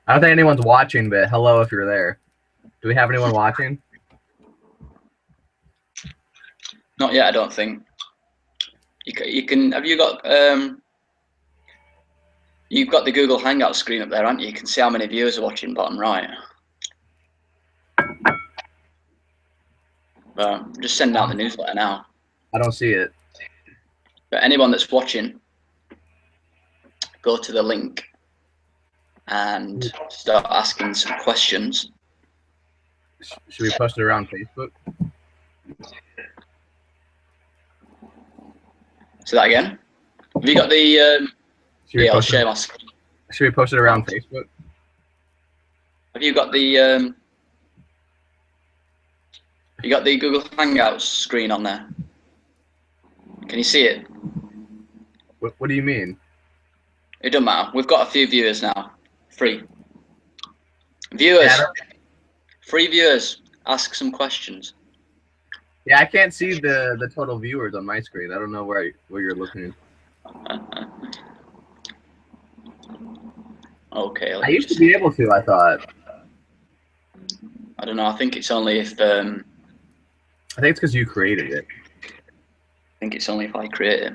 I don't think anyone's watching, but hello if you're there. Do we have anyone watching? Not yet, I don't think. You can. Have you got? You've got the Google Hangout screen up there, haven't you? You can see how many viewers are watching, bottom right. I'm just sending out the newsletter now. I don't see it. But anyone that's watching, go to the link and start asking some questions. Should we post it around Facebook? Say that again. Have you got the? Yeah, I'll share my screen. Should we post it around Facebook? Have you got the? You got the Google Hangouts screen on there? Can you see it? What do you mean? It doesn't matter. We've got a few viewers now. Free viewers. Yeah, free viewers. Ask some questions. Yeah, I can't see the total viewers on my screen. I don't know where you're looking. Okay. I used to be able to. I thought. I don't know. I think it's only if. I think it's because you created it. I think it's only if I create it.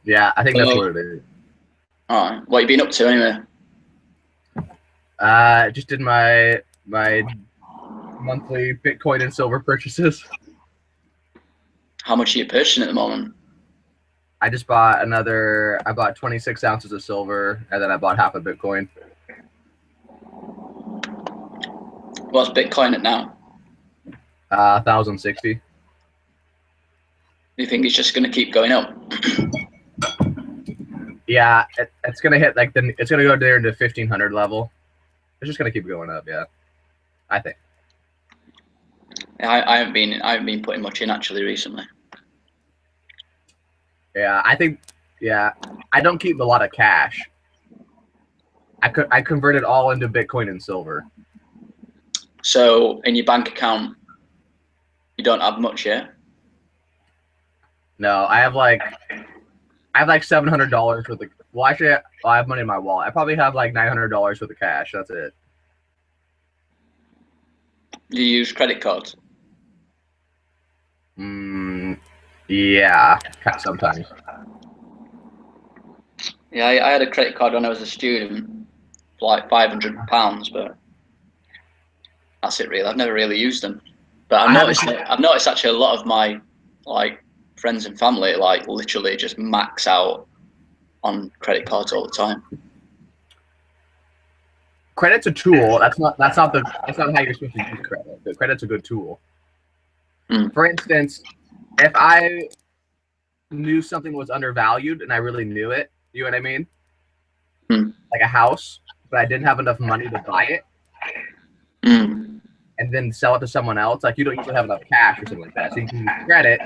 Yeah, I think that's what it is. All right. What have you been up to anyway? Just did my monthly Bitcoin and silver purchases. How much are you purchasing at the moment? I just bought I bought 26 ounces of silver, and then I bought half a Bitcoin. What's Bitcoin at now? 1,060. Do you think it's just going to keep going up? Yeah, it's gonna hit it's gonna go there into 1,500 level. It's just gonna keep going up. Yeah, I think. I haven't been putting much in actually recently. Yeah, I think. Yeah, I don't keep a lot of cash. I convert it all into Bitcoin and silver. So in your bank account, you don't have much, yeah? No, I have like $700 worth of. Well, actually, I have money in my wallet. I probably have like $900 worth of cash. That's it. Do you use credit cards? Yeah, sometimes. Yeah, I had a credit card when I was a student, for like £500, but that's it really. I've never really used them. But I've noticed actually a lot of my friends and family literally just max out on credit cards all the time. Credit's a tool. That's not how you're supposed to use credit. The credit's a good tool. For instance, if I knew something was undervalued and I really knew it, you know what I mean? Like a house, but I didn't have enough money to buy it, and then sell it to someone else. Like you don't usually have enough cash or something like that, so you can use credit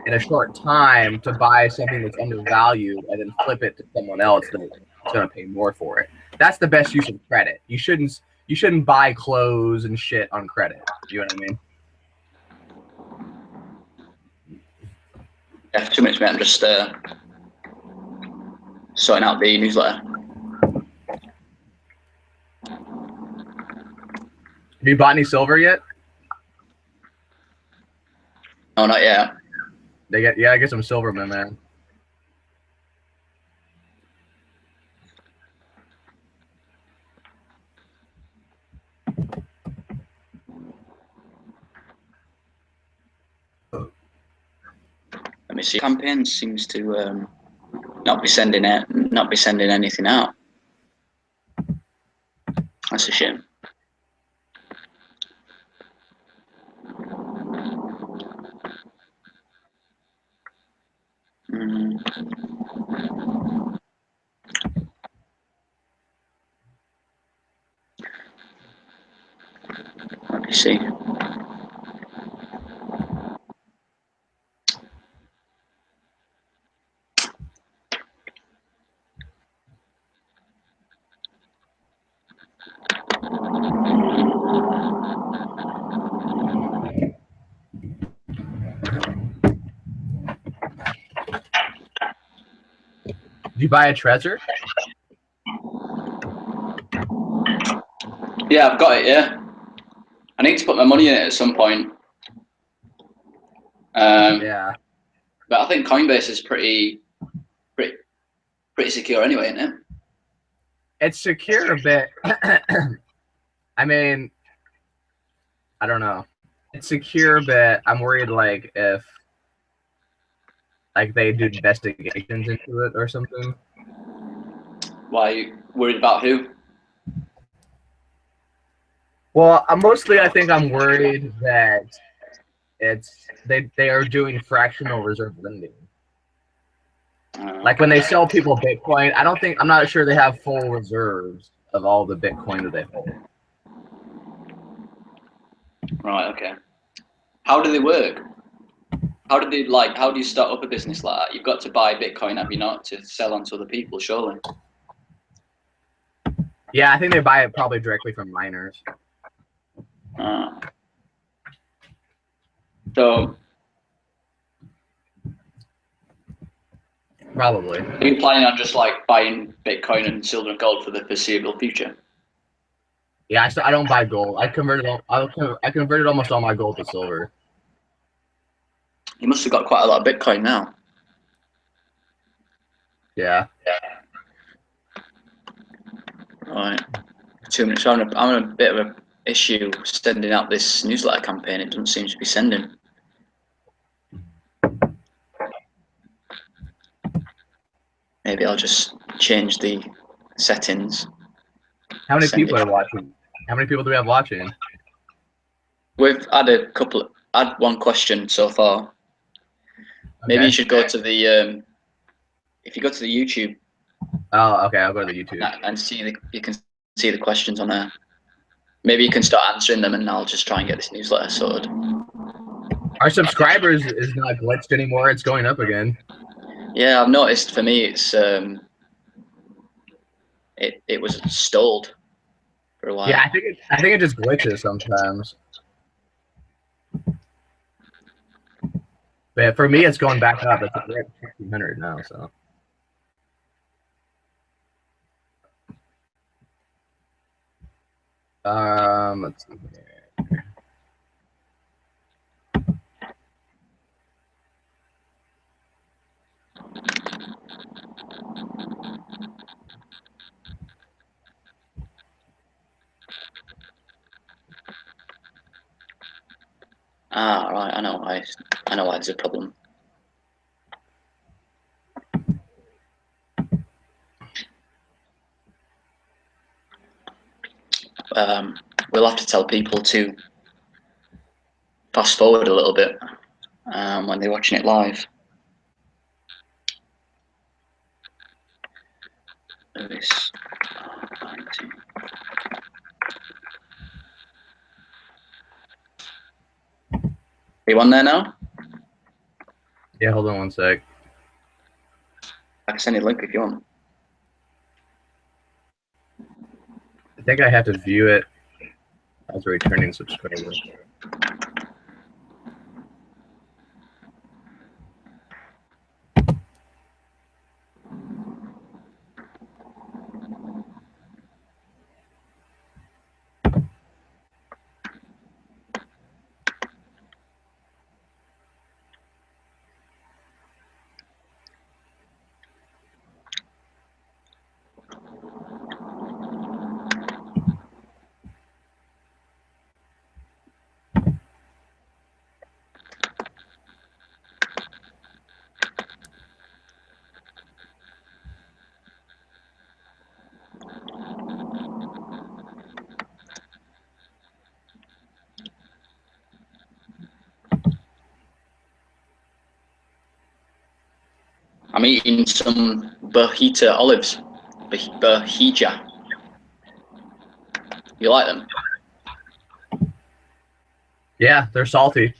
in a short time to buy something that's undervalued and then flip it to someone else that's going to pay more for it. That's the best use of credit. You shouldn't buy clothes and shit on credit. You know what I mean? Yeah, for 2 minutes, mate. I'm just sorting out the newsletter. Have you bought any silver yet? No, not yet. I get some silver, my man. Let me see. Campaign seems to not be sending anything out. That's a shame. Let me see. Did you buy a treasure? Yeah, I've got it. Yeah, I need to put my money in it at some point. Yeah. But I think Coinbase is pretty secure anyway, isn't it? It's secure a bit. I mean, I don't know. It's secure, but I'm worried like if like they do investigations into it or something. Why are you worried about who? Well, I think I'm worried that they are doing fractional reserve lending. Like when they sell people Bitcoin, I'm not sure they have full reserves of all the Bitcoin that they hold. Right. Okay. How do they work? How do you start up a business like that? You've got to buy Bitcoin, have you not, to sell on to other people, surely? Yeah, I think they buy it probably directly from miners. So Probably. are you planning on just like buying Bitcoin and silver and gold for the foreseeable future? Yeah, I don't buy gold. I converted almost all my gold to silver. You must have got quite a lot of Bitcoin now. Yeah. Right. 2 minutes. I'm in a bit of an issue sending out this newsletter campaign. It doesn't seem to be sending. Maybe I'll just change the settings. How many people are watching? How many people do we have watching? We've had had one question so far. Okay. Maybe you should go to the if you go to the YouTube. Oh, okay. I'll go to the YouTube and you can see the questions on there. Maybe you can start answering them, and I'll just try and get this newsletter sorted. Our subscribers is not glitched anymore. It's going up again. Yeah, I've noticed. For me, it's it was stalled for a while. Yeah, I think it just glitches sometimes. But for me, it's going back up. It's at 1,500 now. So. Let's see here. Ah, right. I know why there's a problem. We'll have to tell people to fast forward a little bit when they're watching it live. This 19. Are you on there now? Yeah, hold on one sec. I can send you a link if you want. I think I have to view it as a returning subscriber. I'm eating some Bahita olives. Bahija. You like them? Yeah, they're salty.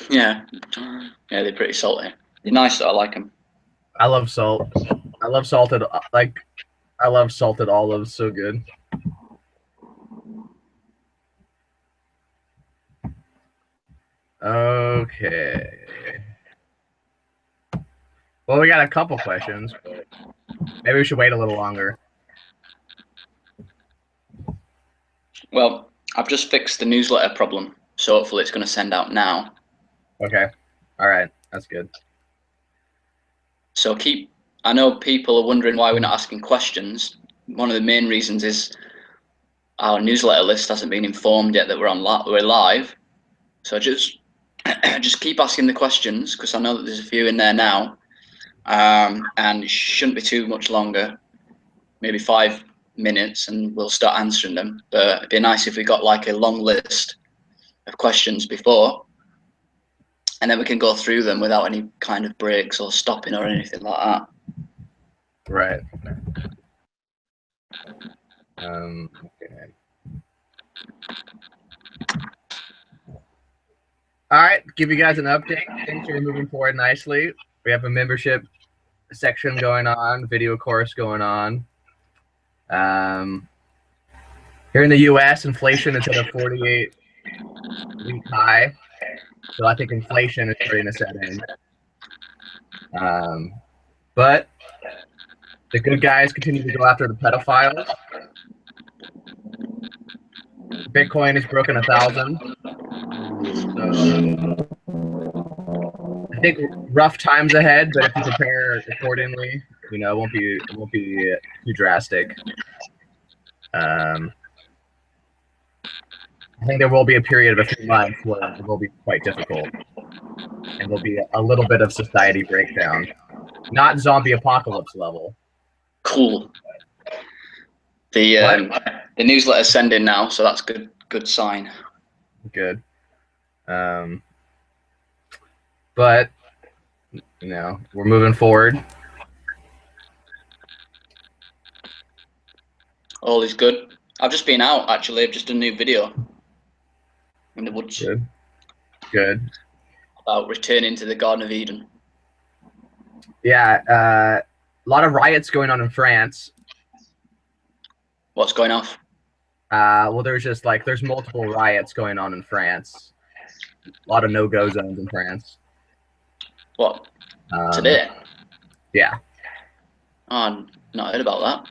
Yeah. Yeah, they're pretty salty. They're nice though, I like them. I love salt. I love salted, I love salted olives. So good. Okay. Well, we got a couple questions, but maybe we should wait a little longer. Well, I've just fixed the newsletter problem, so hopefully it's going to send out now. Okay. All right. That's good. So I know people are wondering why we're not asking questions. One of the main reasons is our newsletter list hasn't been informed yet that we're live. So just keep asking the questions, because I know that there's a few in there now, and it shouldn't be too much longer, maybe 5 minutes, and we'll start answering them. But it'd be nice if we got like a long list of questions before, and then we can go through them without any kind of breaks or stopping or anything like that. Right. Okay. All right, give you guys an update. Things are moving forward nicely. We have a membership section going on, video course going on. Here in the U.S., inflation is at a 48-week high, so I think inflation is starting to set in. But the good guys continue to go after the pedophiles. Bitcoin has broken 1,000. So I think rough times ahead, but if you prepare accordingly, you know, it won't be too drastic. I think there will be a period of a few months where it will be quite difficult, and there'll be a little bit of society breakdown, not zombie apocalypse level. Cool. The newsletter's sending now, so that's good sign. Good. But you know, we're moving forward. All is good. I've just been out, actually. I've just done a new video in the woods. Good. About returning to the Garden of Eden. Yeah, a lot of riots going on in France. What's going off? Well, there's multiple riots going on in France. A lot of no-go zones in France. What? Today? Yeah. Oh, I've not heard about that.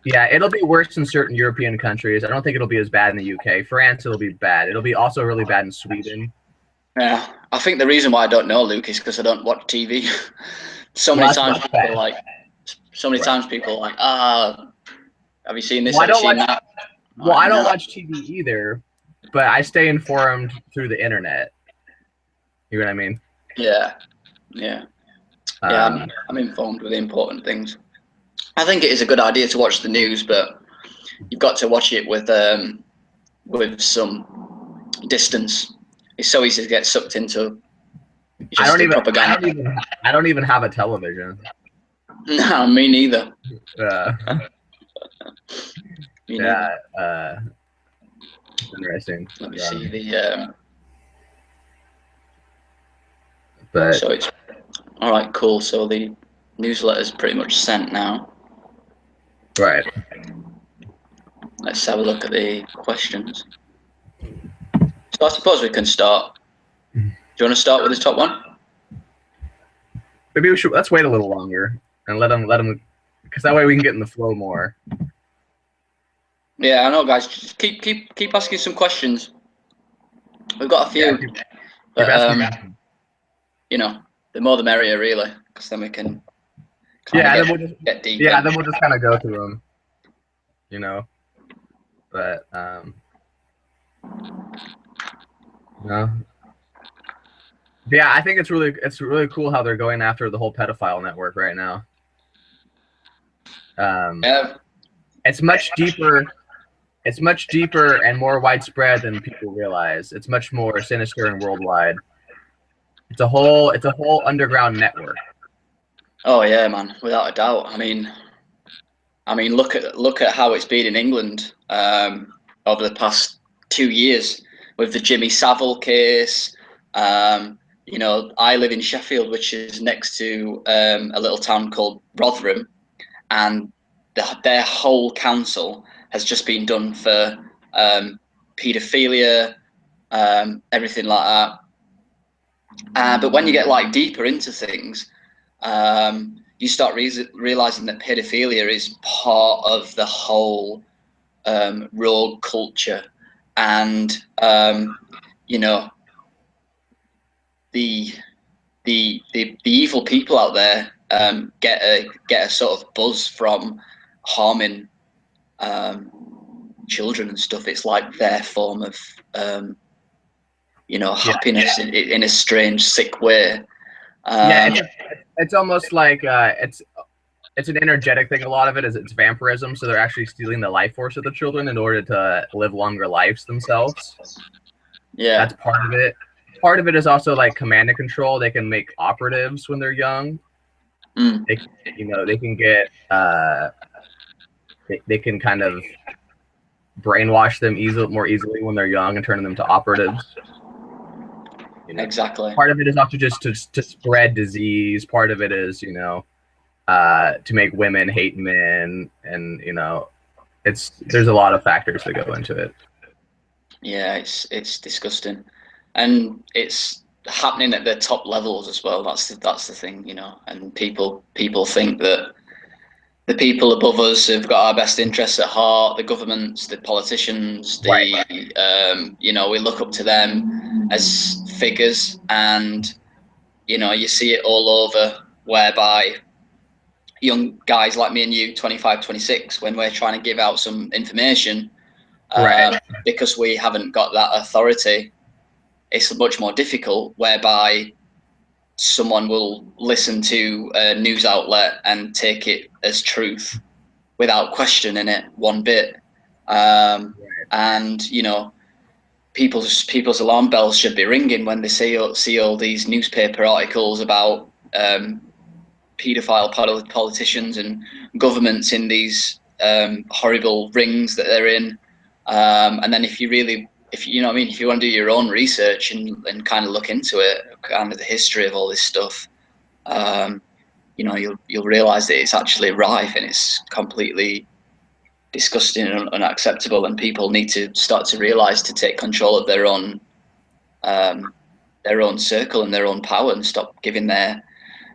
Yeah, it'll be worse in certain European countries. I don't think it'll be as bad in the UK. France, it'll be bad. It'll be also really bad in Sweden. Yeah, I think the reason why I don't know, Luke, is because I don't watch TV. So many times people are like, have you seen this? Well, have you seen that? Well, I don't watch TV either, but I stay informed through the internet. You know what I mean? Yeah. I'm informed with the important things. I think it is a good idea to watch the news, but you've got to watch it with some distance. It's so easy to get sucked into propaganda. I don't even have a television. No, me neither. Interesting. Let me see the. But so it's all right. Cool. So the newsletter's pretty much sent now. Right. Let's have a look at the questions. So I suppose we can start. Do you want to start with the top one? Maybe let's wait a little longer and let them, because that way we can get in the flow more. Yeah, I know, guys. Just keep asking some questions. We've got a few, but you know, the more the merrier, really, because then we can get deeper. Yeah, then we'll just kind of go through them, you know. But no. Yeah, I think it's really cool how they're going after the whole pedophile network right now. Yeah. It's much deeper. It's much deeper and more widespread than people realize. It's much more sinister and worldwide. It's a whole underground network. Oh yeah, man, without a doubt. I mean, look at how it's been in England over the past 2 years with the Jimmy Savile case. You know, I live in Sheffield, which is next to a little town called Rotherham, and their whole council has just been done for paedophilia, everything like that. But when you get like deeper into things, you start realizing that paedophilia is part of the whole rogue culture, and you know, the evil people out there get a sort of buzz from harming children and stuff. It's like their form of happiness in a strange, sick way. It's almost like it's an energetic thing. A lot of it is it's vampirism, so they're actually stealing the life force of the children in order to live longer lives themselves. Yeah, that's part of it. Part of it is also like command and control. They can make operatives when they're young. They can get they can kind of brainwash them more easily when they're young and turn them to operatives. Exactly. Part of it is also just to spread disease. Part of it is to make women hate men, and there's a lot of factors that go into it. Yeah, it's disgusting, and it's happening at the top levels as well. That's the thing, and people think that the people above us have got our best interests at heart, the governments, the politicians, we look up to them as figures, and you see it all over, whereby young guys like me and you, 25, 26, when we're trying to give out some information, because we haven't got that authority, it's much more difficult, whereby someone will listen to a news outlet and take it as truth without questioning it one bit. And people's alarm bells should be ringing when they see all these newspaper articles about paedophile politicians and governments in these horrible rings that they're in. And then if you want to do your own research and kind of look into it, kind of the history of all this stuff, you'll realize that it's actually rife and it's completely disgusting and unacceptable, and people need to start to realize to take control of their own circle and their own power, and stop giving their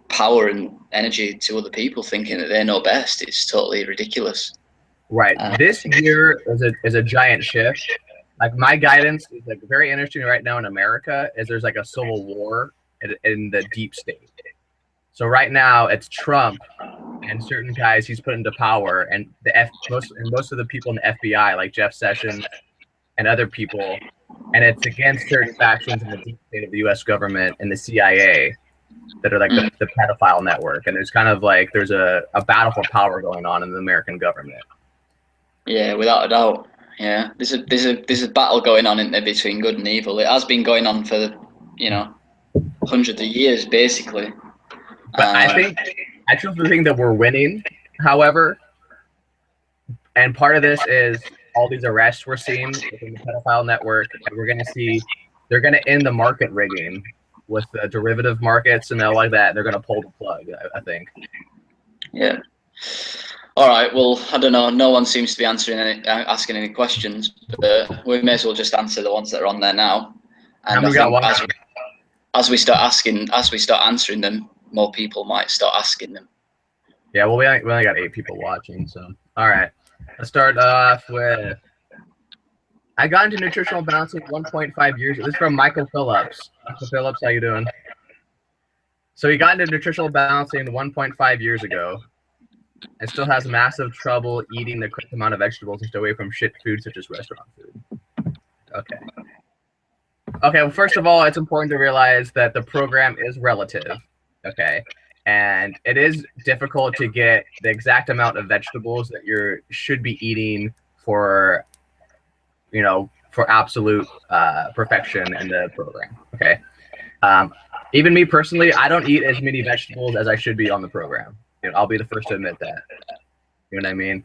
power and energy to other people, thinking that they know best. It's totally ridiculous. Right. This year is a giant shift. Like, my guidance is like very interesting right now in America is there's like a civil war in the deep state. So right now it's Trump and certain guys he's put into power, and most of the people in the FBI, like Jeff Sessions and other people, and it's against certain factions in the deep state of the U.S. government and the CIA that are like the pedophile network. And there's kind of like there's a battle for power going on in the American government. Yeah, without a doubt. Yeah, there's a battle going on in there between good and evil. It has been going on for hundreds of years, basically. But I truly think that we're winning, however, and part of this is all these arrests we're seeing within the pedophile network, and we're going to see they're going to end the market rigging with the derivative markets and all like that. They're going to pull the plug, I think. Yeah. All right. Well, I don't know. No one seems to be asking any questions, but we may as well just answer the ones that are on there now. And I think as we start answering them, more people might start asking them. Yeah. Well, we only got 8 people watching, so all right. Let's start off with. I got into nutritional balancing 1.5 years. This is from Michael Phillips. Michael Phillips, how you doing? So he got into nutritional balancing 1.5 years ago, and still has massive trouble eating the correct amount of vegetables and stay away from shit food such as restaurant food. Okay. Well, first of all, it's important to realize that the program is relative. Okay. And it is difficult to get the exact amount of vegetables that you should be eating for absolute perfection in the program. Okay. Even me personally, I don't eat as many vegetables as I should be on the program. I'll be the first to admit that. You know what I mean?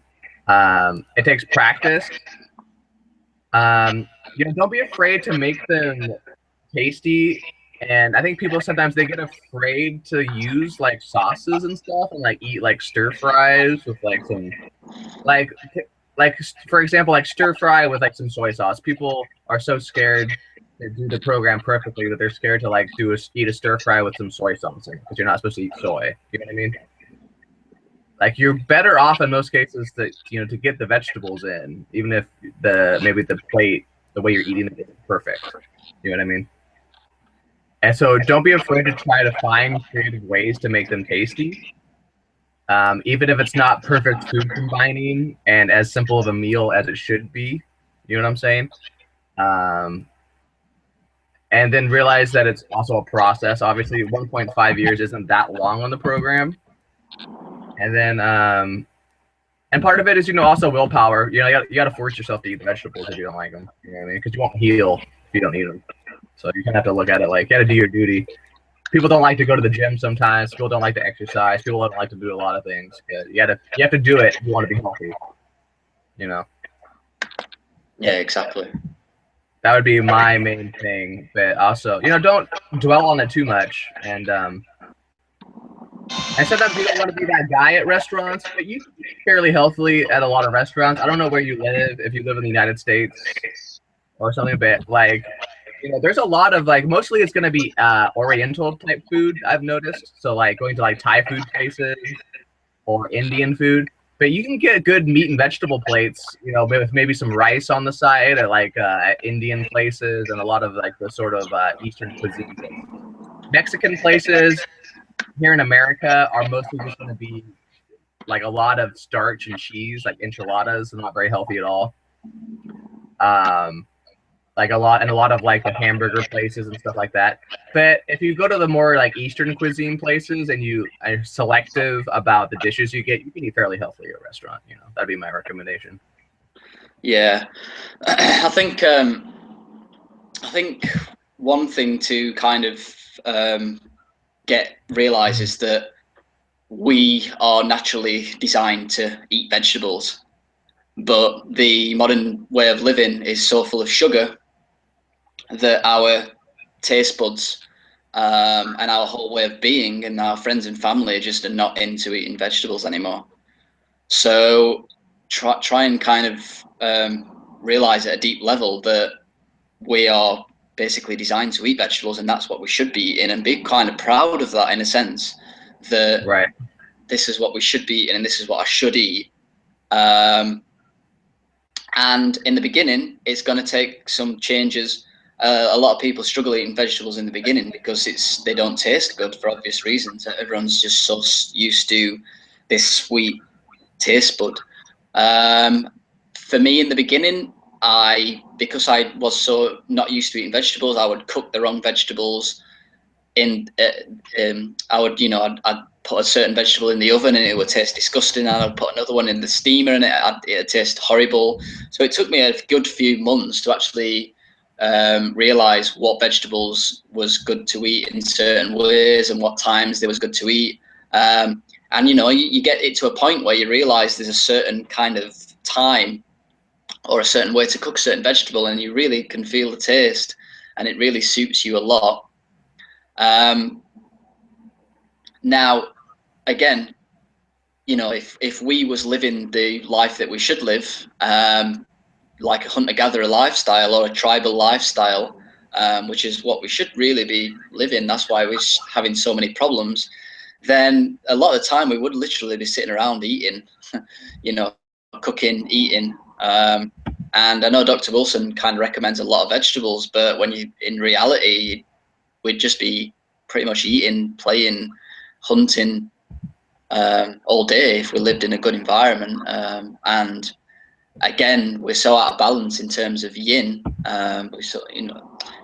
It takes practice. Don't be afraid to make them tasty. And I think people sometimes they get afraid to use like sauces and stuff and like eat like stir fries with like some like for example, like stir fry with like some soy sauce. People are so scared to do the program perfectly that they're scared to like eat a stir fry with some soy sauce in it because you're not supposed to eat soy. You know what I mean? like you're better off in most cases to to get the vegetables in, even if maybe the plate, the way you're eating it isn't perfect. You know what I mean? And so don't be afraid to try to find creative ways to make them tasty. Even if it's not perfect food combining and as simple of a meal as it should be. You know what I'm saying? Um, and then realize that it's also a process. Obviously, 1.5 years isn't that long on the program. And then, and part of it is, also willpower. You got to force yourself to eat the vegetables if you don't like them. You know what I mean? Because you won't heal if you don't eat them. So you kind of have to look at it like you got to do your duty. People don't like to go to the gym sometimes. People don't like to exercise. People don't like to do a lot of things. You have to do it if you want to be healthy. Yeah, exactly. That would be my main thing. But also, don't dwell on it too much. And sometimes you don't want to be that guy at restaurants, but you can eat fairly healthily at a lot of restaurants. I don't know where you live, if you live in the United States or something, but like, there's a lot of mostly it's going to be Oriental type food, I've noticed. So like going to like Thai food places or Indian food. But you can get good meat and vegetable plates, with maybe some rice on the side at at Indian places and a lot of like the sort of Eastern cuisine. Mexican places here in America are mostly just going to be like a lot of starch and cheese, like enchiladas, not very healthy at all. Like a lot of like the hamburger places and stuff like that. But if you go to the more like Eastern cuisine places and you are selective about the dishes you get, you can eat fairly healthy at a restaurant. That'd be my recommendation. Yeah, I think one thing to kind of realize is that we are naturally designed to eat vegetables, but the modern way of living is so full of sugar that our taste buds and our whole way of being and our friends and family just are not into eating vegetables anymore. So try and kind of realize at a deep level that we are basically designed to eat vegetables, and that's what we should be eating, and be kind of proud of that in a sense, that right. This is what we should be eating and this is what I should eat. And in the beginning, it's going to take some changes. A lot of people struggle eating vegetables in the beginning because they don't taste good for obvious reasons. Everyone's just so used to this sweet taste bud. For me, in the beginning, because I was so not used to eating vegetables, I would cook the wrong vegetables. I would, I'd put a certain vegetable in the oven and it would taste disgusting, and I'd put another one in the steamer and it'd taste horrible. So it took me a good few months to actually realize what vegetables was good to eat in certain ways and what times they was good to eat. And you get it to a point where you realize there's a certain kind of time or a certain way to cook a certain vegetable, and you really can feel the taste, and it really suits you a lot. Now, again, if we was living the life that we should live, like a hunter-gatherer lifestyle or a tribal lifestyle, which is what we should really be living, that's why we're having so many problems, then a lot of the time we would literally be sitting around eating, cooking, eating. And I know Dr. Wilson kind of recommends a lot of vegetables, but in reality, we'd just be pretty much eating, playing, hunting all day if we lived in a good environment. And again, we're so out of balance in terms of yin. We're so,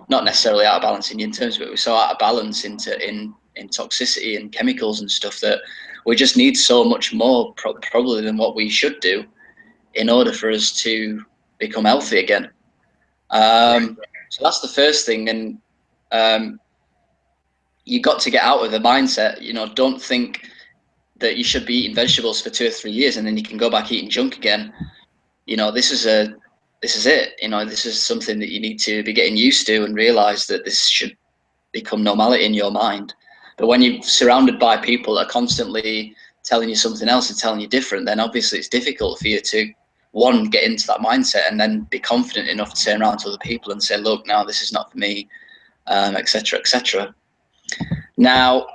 not necessarily out of balance in yin terms, but we're so out of balance in toxicity and chemicals and stuff that we just need so much more probably than what we should do in order for us to become healthy again. So that's the first thing. And you got to get out of the mindset, don't think that you should be eating vegetables for 2 or 3 years and then you can go back eating junk again. This is it. This is something that you need to be getting used to and realize that this should become normality in your mind. But when you're surrounded by people that are constantly telling you something else and telling you different, then obviously it's difficult for you to, one, get into that mindset and then be confident enough to turn around to other people and say, look, no, this is not for me, etc., etc. Now,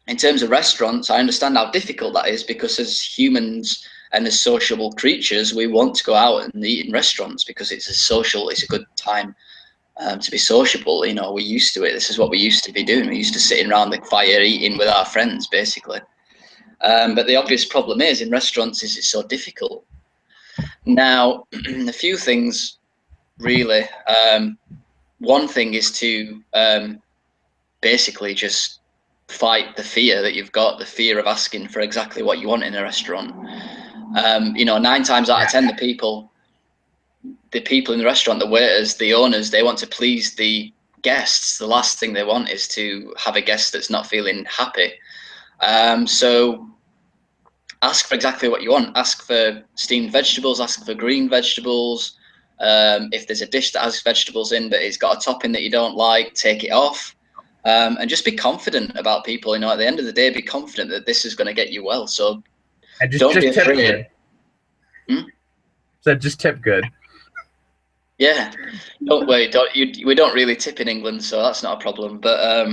in terms of restaurants, I understand how difficult that is, because as humans and as sociable creatures, we want to go out and eat in restaurants because it's a good time to be sociable. You know, we're used to it. This is what we used to be doing. We used to sitting around the fire eating with our friends, basically. But the obvious problem is in restaurants is it's so difficult. Now, a few things really. One thing is to basically just fight the fear that you've got, the fear of asking for exactly what you want in a restaurant. You know, 9 times out of 10, the people in the restaurant, the waiters, the owners, they want to please the guests. The last thing they want is to have a guest that's not feeling happy. So ask for exactly what you want. Ask for steamed vegetables, ask for green vegetables. If there's a dish that has vegetables in but it's got a topping that you don't like, take it off. And just be confident about people. You know, at the end of the day, be confident that this is going to get you well. So don't be afraid. So just tip good. Yeah, we don't really tip in England, so that's not a problem. But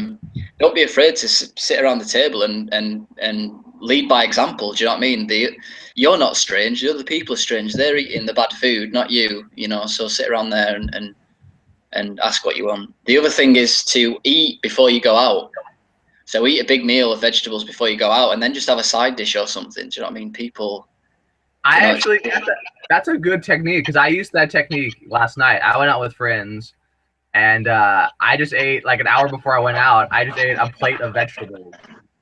don't be afraid to sit around the table and lead by example. Do you know what I mean? You're not strange. The other people are strange. They're eating the bad food, not you. You know, so sit around there and ask what you want. The other thing is to eat before you go out. So eat a big meal of vegetables before you go out, and then just have a side dish or something. Do you know what I mean? People. That's a good technique, because I used that technique last night. I went out with friends, and I just ate like an hour before I went out. I just ate a plate of vegetables,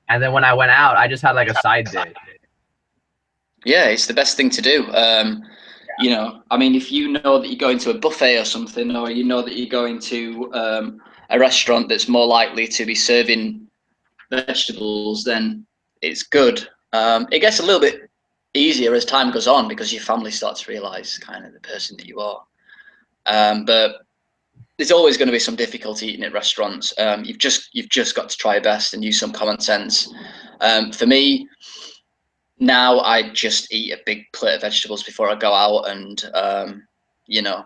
and then when I went out, I just had like a side dish. Yeah, it's the best thing to do. You know, I mean, if you know that you're going to a buffet or something, or you know that you're going to a restaurant that's more likely to be serving vegetables, then it's good. It gets a little bit easier as time goes on, because your family starts to realize kind of the person that you are. But there's always going to be some difficulty eating at restaurants. You've just got to try your best and use some common sense. For me, now I just eat a big plate of vegetables before I go out, and you know,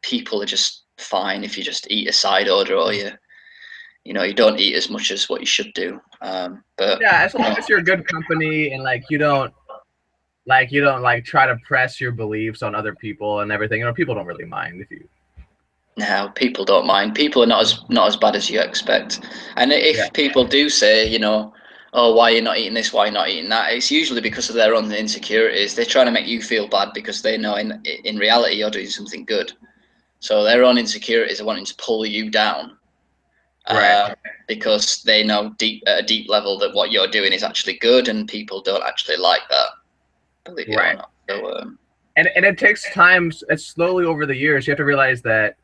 people are just fine if you just eat a side order, or you know, you don't eat as much as what you should do. But yeah, as long as you're good company and like you don't try to press your beliefs on other people and everything. You know, people don't really mind if you. No, people don't mind. People are not as bad as you expect. And if people do say, you know, oh, why are you not eating this? Why are you not eating that? It's usually because of their own insecurities. They're trying to make you feel bad because they know in reality you're doing something good. So their own insecurities are wanting to pull you down. Right. Because they know at a deep level that what you're doing is actually good, and people don't actually like that, believe it or not. So, and it takes time. It's slowly over the years. You have to realize that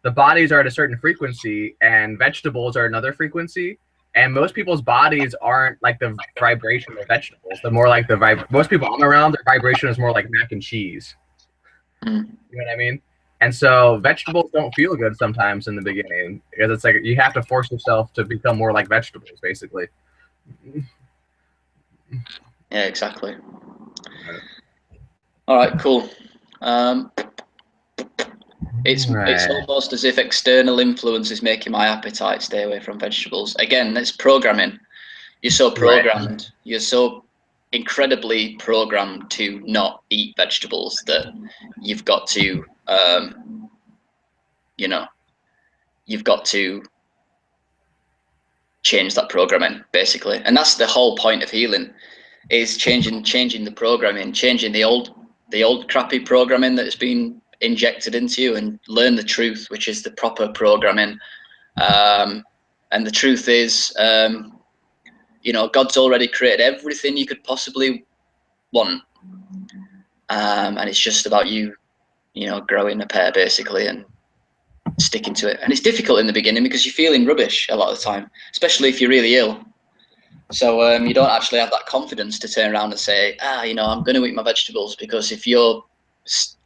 the bodies are at a certain frequency, and vegetables are another frequency. And most people's bodies aren't like the vibration of vegetables. They're more like most people I'm around, their vibration is more like mac and cheese. You know what I mean? And so vegetables don't feel good sometimes in the beginning, because it's like you have to force yourself to become more like vegetables, basically. Yeah, exactly. All right, cool. It's almost as if external influence is making my appetite stay away from vegetables. Again, it's programming. You're so programmed. Right. You're so incredibly programmed to not eat vegetables that you've got to, you know, you've got to change that programming, basically. And that's the whole point of healing, is changing the programming, changing the old crappy programming that has been injected into you, and learn the truth, which is the proper programming. And the truth is, you know, God's already created everything you could possibly want, and it's just about you know, growing a pair, basically, and sticking to it. And it's difficult in the beginning because you're feeling rubbish a lot of the time, especially if you're really ill. So you don't actually have that confidence to turn around and say, you know, I'm going to eat my vegetables, because if you're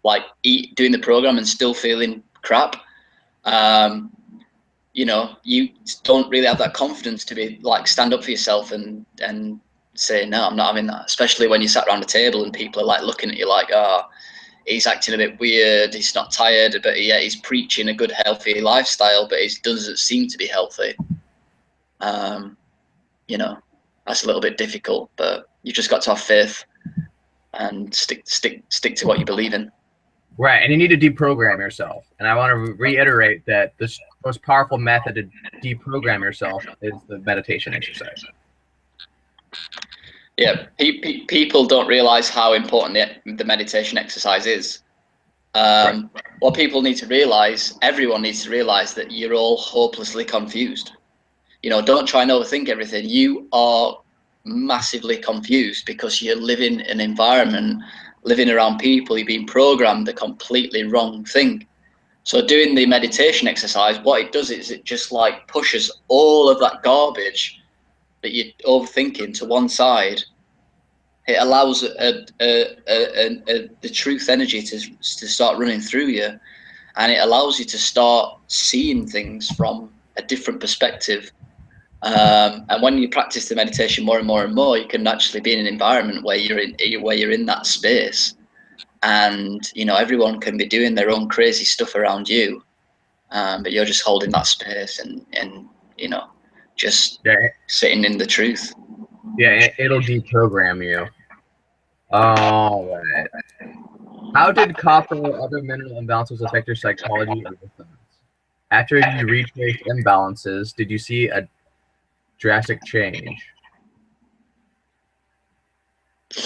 like doing the program and still feeling crap, you know, you don't really have that confidence to be like stand up for yourself and say, no, I'm not having that. Especially when you sat around a table and people are like looking at you like, he's acting a bit weird, he's not tired, but yeah, he's preaching a good, healthy lifestyle, but it doesn't seem to be healthy. you know, that's a little bit difficult, but you've just got to have faith and stick to what you believe in. Right, and you need to deprogram yourself. And I want to reiterate that the most powerful method to deprogram yourself is the meditation exercise. Yeah, people don't realize how important the meditation exercise is. Right. What people need to realize, everyone needs to realize, that you're all hopelessly confused. You know, don't try and overthink everything. You are massively confused because you're living an environment, living around people, you're being programmed the completely wrong thing. So doing the meditation exercise, what it does is it just like pushes all of that garbage that you're overthinking to one side. It allows the truth energy to start running through you, and it allows you to start seeing things from a different perspective. And when you practice the meditation more and more and more, you can actually be in an environment where you're in that space, and you know, everyone can be doing their own crazy stuff around you, but you're just holding that space and you know, just sitting in the truth. Yeah, it'll deprogram you. All right. How did copper or other mineral imbalances affect your psychology or your thoughts? After you retraced imbalances, did you see a drastic change? Do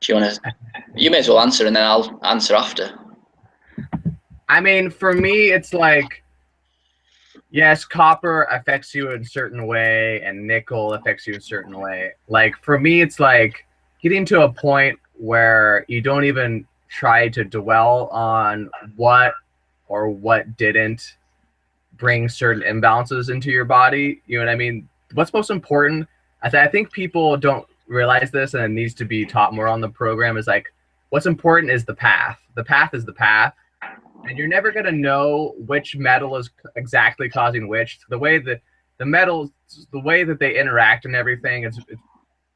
you want to? You may as well answer, and then I'll answer after. I mean, for me, it's like, yes, copper affects you in a certain way, and nickel affects you in a certain way. Like, for me, it's like getting to a point where you don't even try to dwell on what or what didn't bring certain imbalances into your body. You know what I mean? What's most important, I think people don't realize this, and it needs to be taught more on the program, is like, what's important is the path. The path is the path. And you're never going to know which metal is exactly causing which. The way that the metals, the way that they interact and everything, it's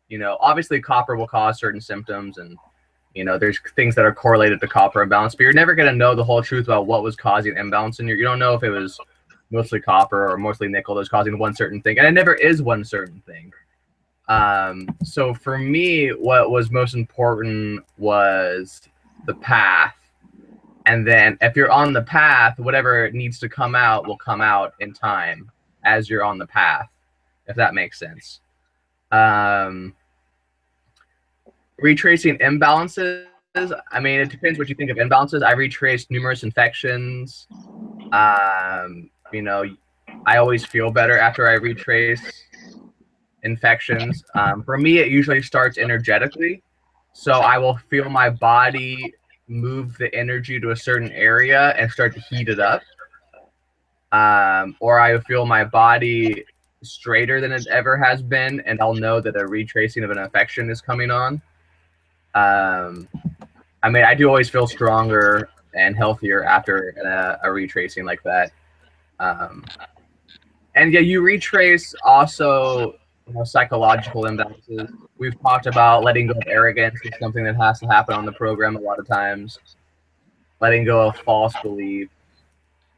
you know, obviously copper will cause certain symptoms, and you know, there's things that are correlated to copper imbalance, but you're never going to know the whole truth about what was causing imbalance. And you don't know if it was mostly copper or mostly nickel that was causing one certain thing. And it never is one certain thing. So for me, what was most important was the path. And then if you're on the path, whatever needs to come out will come out in time as you're on the path, if that makes sense. Retracing imbalances, I mean, it depends what you think of imbalances. I retraced numerous infections. You know, I always feel better after I retrace infections. For me, it usually starts energetically. So I will feel my body move the energy to a certain area and start to heat it up. Or I feel my body straighter than it ever has been, and I'll know that a retracing of an infection is coming on. I mean, I do always feel stronger and healthier after a retracing like that. And yeah, you retrace also, you know, psychological imbalances. We've talked about letting go of arrogance is something that has to happen on the program a lot of times. Letting go of false belief.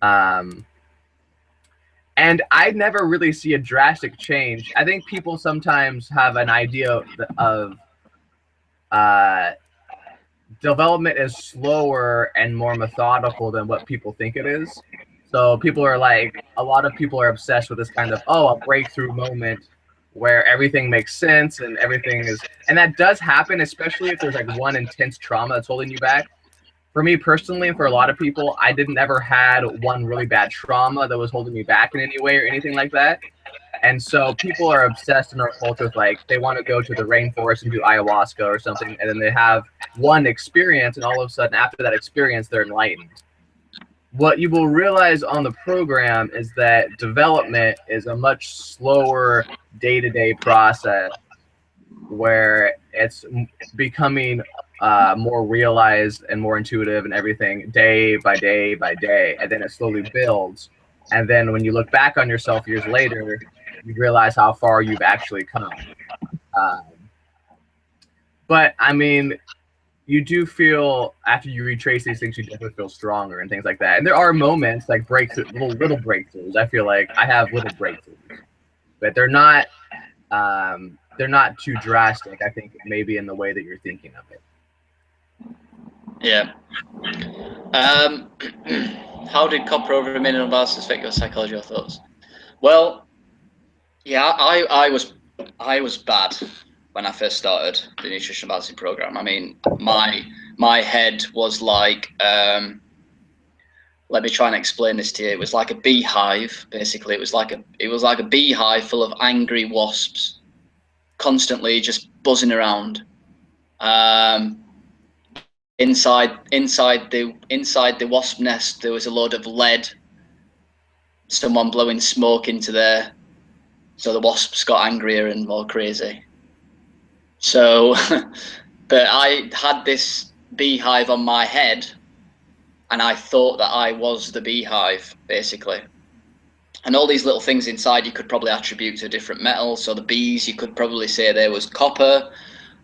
And I never really see a drastic change. I think people sometimes have an idea of development is slower and more methodical than what people think it is. So people are like, a lot of people are obsessed with this kind of, oh, a breakthrough moment where everything makes sense and everything is, and that does happen, especially if there's like one intense trauma that's holding you back. For me personally, and for a lot of people, I didn't ever had one really bad trauma that was holding me back in any way or anything like that. And so people are obsessed in our culture with, like, they want to go to the rainforest and do ayahuasca or something, and then they have one experience, and all of a sudden after that experience, they're enlightened. What you will realize on the program is that development is a much slower day-to-day process where it's becoming more realized and more intuitive and everything day by day by day, and then it slowly builds. And then when you look back on yourself years later, you realize how far you've actually come. But I mean, you do feel, after you retrace these things, you definitely feel stronger and things like that. And there are moments like breakthrough, little breakthroughs. I feel like I have little breakthroughs, but they're not they're not too drastic, I think, maybe in the way that you're thinking of it. Yeah. How did copper over mineral balance affect your psychology or thoughts? Well, yeah, I was bad when I first started the nutritional balancing program. I mean, my head was like, let me try and explain this to you. It was like a beehive, basically. It was like a beehive full of angry wasps, constantly just buzzing around. Inside the wasp nest, there was a load of lead. Someone blowing smoke into there, so the wasps got angrier and more crazy. So, but I had this beehive on my head, and I thought that I was the beehive, basically. And all these little things inside you could probably attribute to different metals. So the bees, you could probably say there was copper.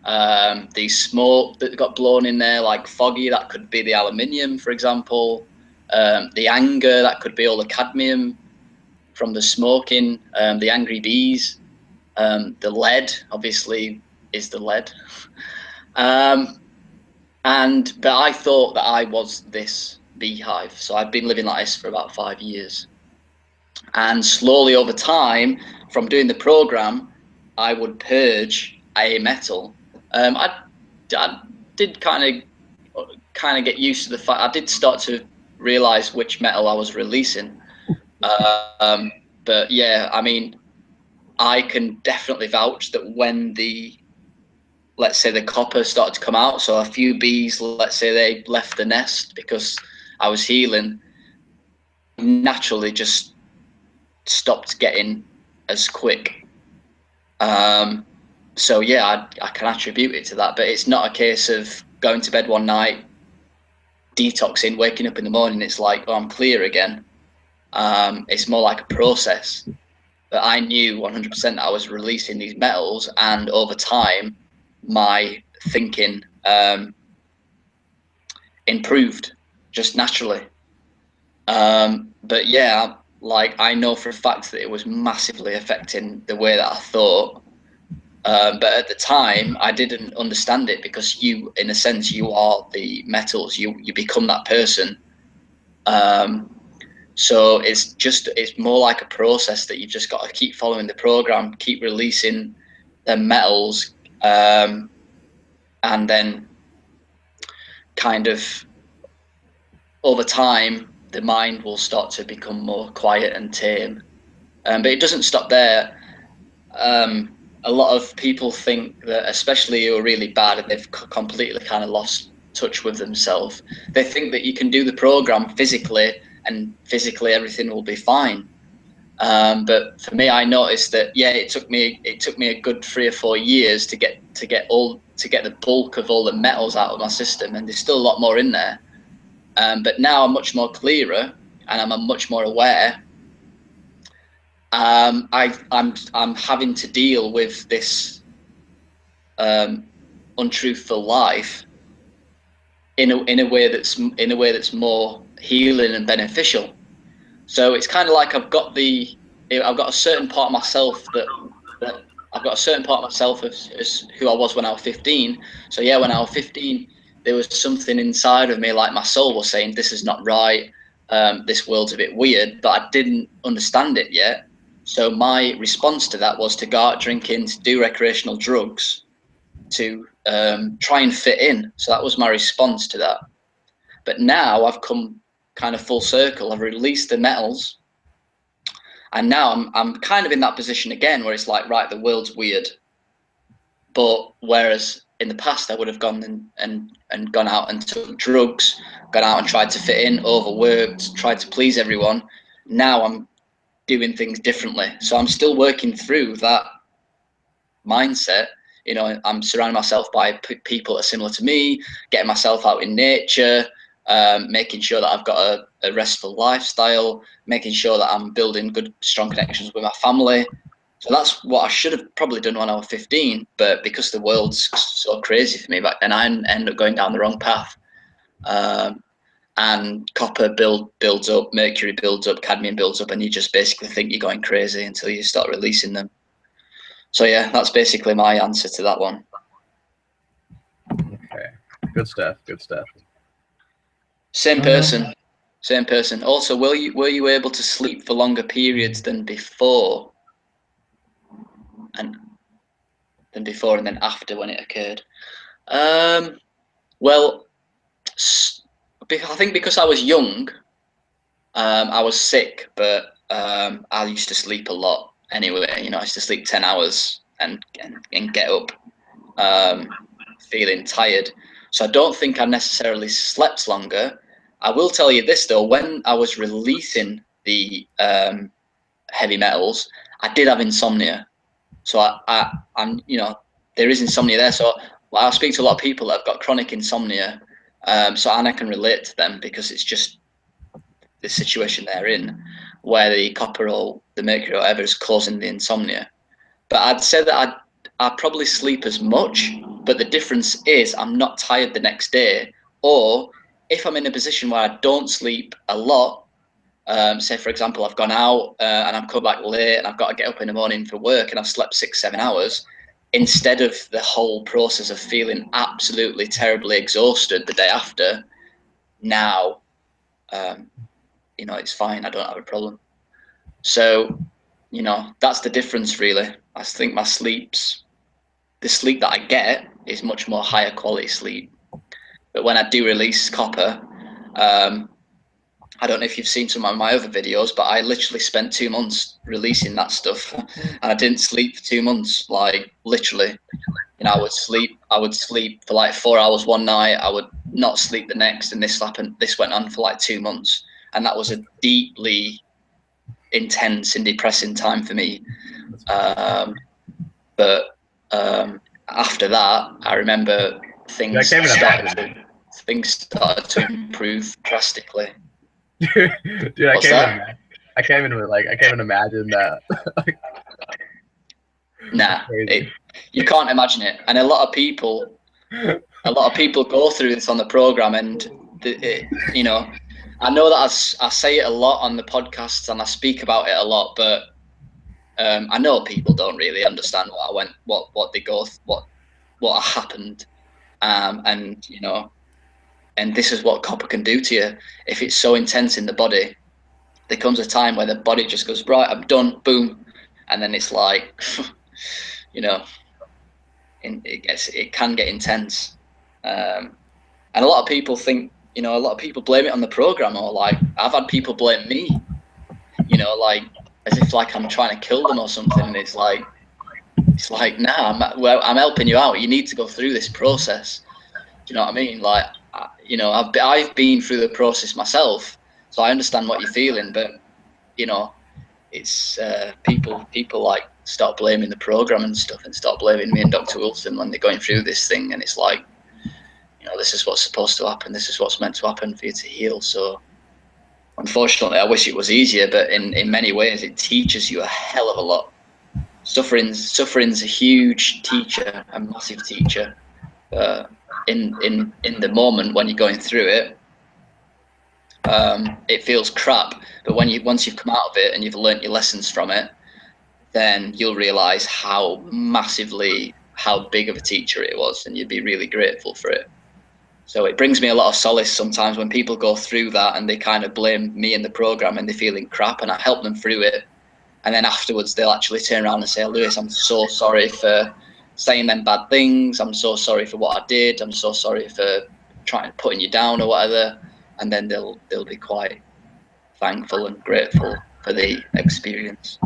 The smoke that got blown in there, like foggy, that could be the aluminium, for example. The anger, that could be all the cadmium from the smoking, the angry bees. The lead, obviously, is the lead. But I thought that I was this beehive. So I've been living like this for about 5 years. And slowly over time, from doing the program, I would purge a metal. I did kind of get used to the fact I did start to realize which metal I was releasing. But yeah, I mean, I can definitely vouch that when let's say the copper started to come out, so a few bees, let's say they left the nest because I was healing, naturally just stopped getting as quick. So yeah, I can attribute it to that, but it's not a case of going to bed one night, detoxing, waking up in the morning, it's like, oh, I'm clear again. It's more like a process that I knew 100% that I was releasing these metals, and over time, my thinking improved just naturally. But yeah, like I know for a fact that it was massively affecting the way that I thought. But at the time, I didn't understand it because you, in a sense, you are the metals. You become that person. So it's more like a process that you've just got to keep following the program, keep releasing the metals, and then kind of over time, the mind will start to become more quiet and tame. But it doesn't stop there. A lot of people think that, especially who are really bad and they've completely kind of lost touch with themselves, they think that you can do the program physically and physically everything will be fine. But for me, I noticed that it took me a good 3 or 4 years to get the bulk of all the metals out of my system, and there's still a lot more in there. But now I'm much more clearer and I'm much more aware. I'm having to deal with this untruthful life in a way that's more healing and beneficial. So it's kind of like I've got a certain part of myself that I've got a certain part of myself as who I was when I was 15. So yeah, when I was 15, there was something inside of me, like my soul was saying, this is not right. This world's a bit weird, but I didn't understand it yet. So my response to that was to go out drinking, to do recreational drugs, to try and fit in. So that was my response to that. But now I've come kind of full circle. I've released the metals, and now I'm kind of in that position again where it's like, right, the world's weird. But whereas in the past I would have gone and gone out and took drugs, gone out and tried to fit in, overworked, tried to please everyone. Now I'm doing things differently. So I'm still working through that mindset. You know, I'm surrounding myself by people that are similar to me, getting myself out in nature, making sure that I've got a restful lifestyle, making sure that I'm building good, strong connections with my family. So that's what I should have probably done when I was 15, but because the world's so crazy for me back then, I ended up going down the wrong path. And copper builds up, mercury builds up, cadmium builds up, and you just basically think you're going crazy until you start releasing them. So yeah, that's basically my answer to that one. Okay, good stuff. Good stuff. Same person. Same person. Also, were you able to sleep for longer periods than before, and then after when it occurred? Well, I think because I was young, I was sick, but I used to sleep a lot anyway. You know, I used to sleep 10 hours and get up feeling tired. So I don't think I necessarily slept longer. I will tell you this though, when I was releasing the heavy metals, I did have insomnia. So I'm, you know, there is insomnia there. So I speak to a lot of people that have got chronic insomnia. And I can relate to them because it's just the situation they're in, where the copper or the mercury or whatever is causing the insomnia. But I'd say that I probably sleep as much, but the difference is I'm not tired the next day. Or if I'm in a position where I don't sleep a lot, say for example I've gone out and I've come back late and I've got to get up in the morning for work and I've slept 6-7 hours, instead of the whole process of feeling absolutely terribly exhausted the day after, now you know, it's fine, I don't have a problem. So, you know, that's the difference really. I think the sleep that I get is much more higher quality sleep. But when I do release copper, I don't know if you've seen some of my other videos, but I literally spent 2 months releasing that stuff and I didn't sleep for 2 months, like literally. You know, I would sleep for like 4 hours one night, I would not sleep the next, and this went on for like 2 months. And that was a deeply intense and depressing time for me. But after that, I remember things started to improve drastically. Dude, I can't even imagine that. Nah, you can't imagine it. And a lot of people go through this on the program, and you know, I know that I say it a lot on the podcasts and I speak about it a lot, but I know people don't really understand what happened, and you know, and this is what copper can do to you if it's so intense in the body. There comes a time where the body just goes, right, I'm done, boom, and then it's like, you know, it can get intense, and a lot of people think, you know, a lot of people blame it on the program, or like I've had people blame me, you know, like as if like I'm trying to kill them or something, and it's like nah, I'm helping you out. You need to go through this process. Do you know what I mean? Like, you know, I've been through the process myself, so I understand what you're feeling. But you know, it's people like start blaming the program and stuff, and start blaming me and Dr. Wilson when they're going through this thing, and it's like, you know, this is what's supposed to happen. This is what's meant to happen for you to heal. So, unfortunately, I wish it was easier, but in many ways, it teaches you a hell of a lot. Suffering's a huge teacher, a massive teacher. In the moment when you're going through it, it feels crap. But once you've come out of it and you've learnt your lessons from it, then you'll realise how big of a teacher it was, and you'd be really grateful for it. So it brings me a lot of solace sometimes when people go through that and they kind of blame me and the program and they're feeling crap, and I help them through it. And then afterwards, they'll actually turn around and say, Lewis, I'm so sorry for saying them bad things. I'm so sorry for what I did. I'm so sorry for putting you down or whatever. And then they'll be quite thankful and grateful for the experience.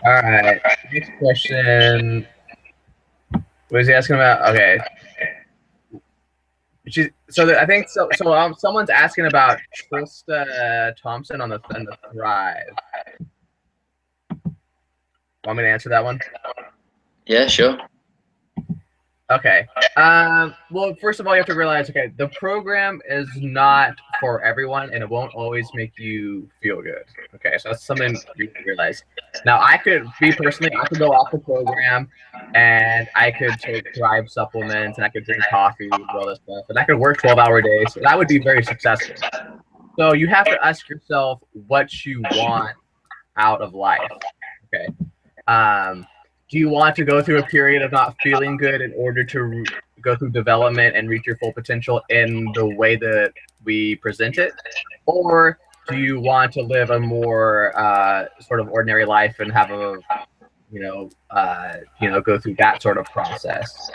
All right. Next question. What is he asking about? Okay. I think so. Someone's asking about Trista Thompson on the Thrive. Want me to answer that one? Yeah, sure. Okay. Well, first of all, you have to realize, okay, the program is not for everyone, and it won't always make you feel good. Okay, so that's something you can realize. Now, I could go off the program, and I could take Thrive supplements, and I could drink coffee, and all this stuff, and I could work 12-hour days. So that would be very successful. So you have to ask yourself what you want out of life. Okay. Do you want to go through a period of not feeling good in order to go through development and reach your full potential in the way that we present it? Or do you want to live a more sort of ordinary life and have a, go through that sort of process?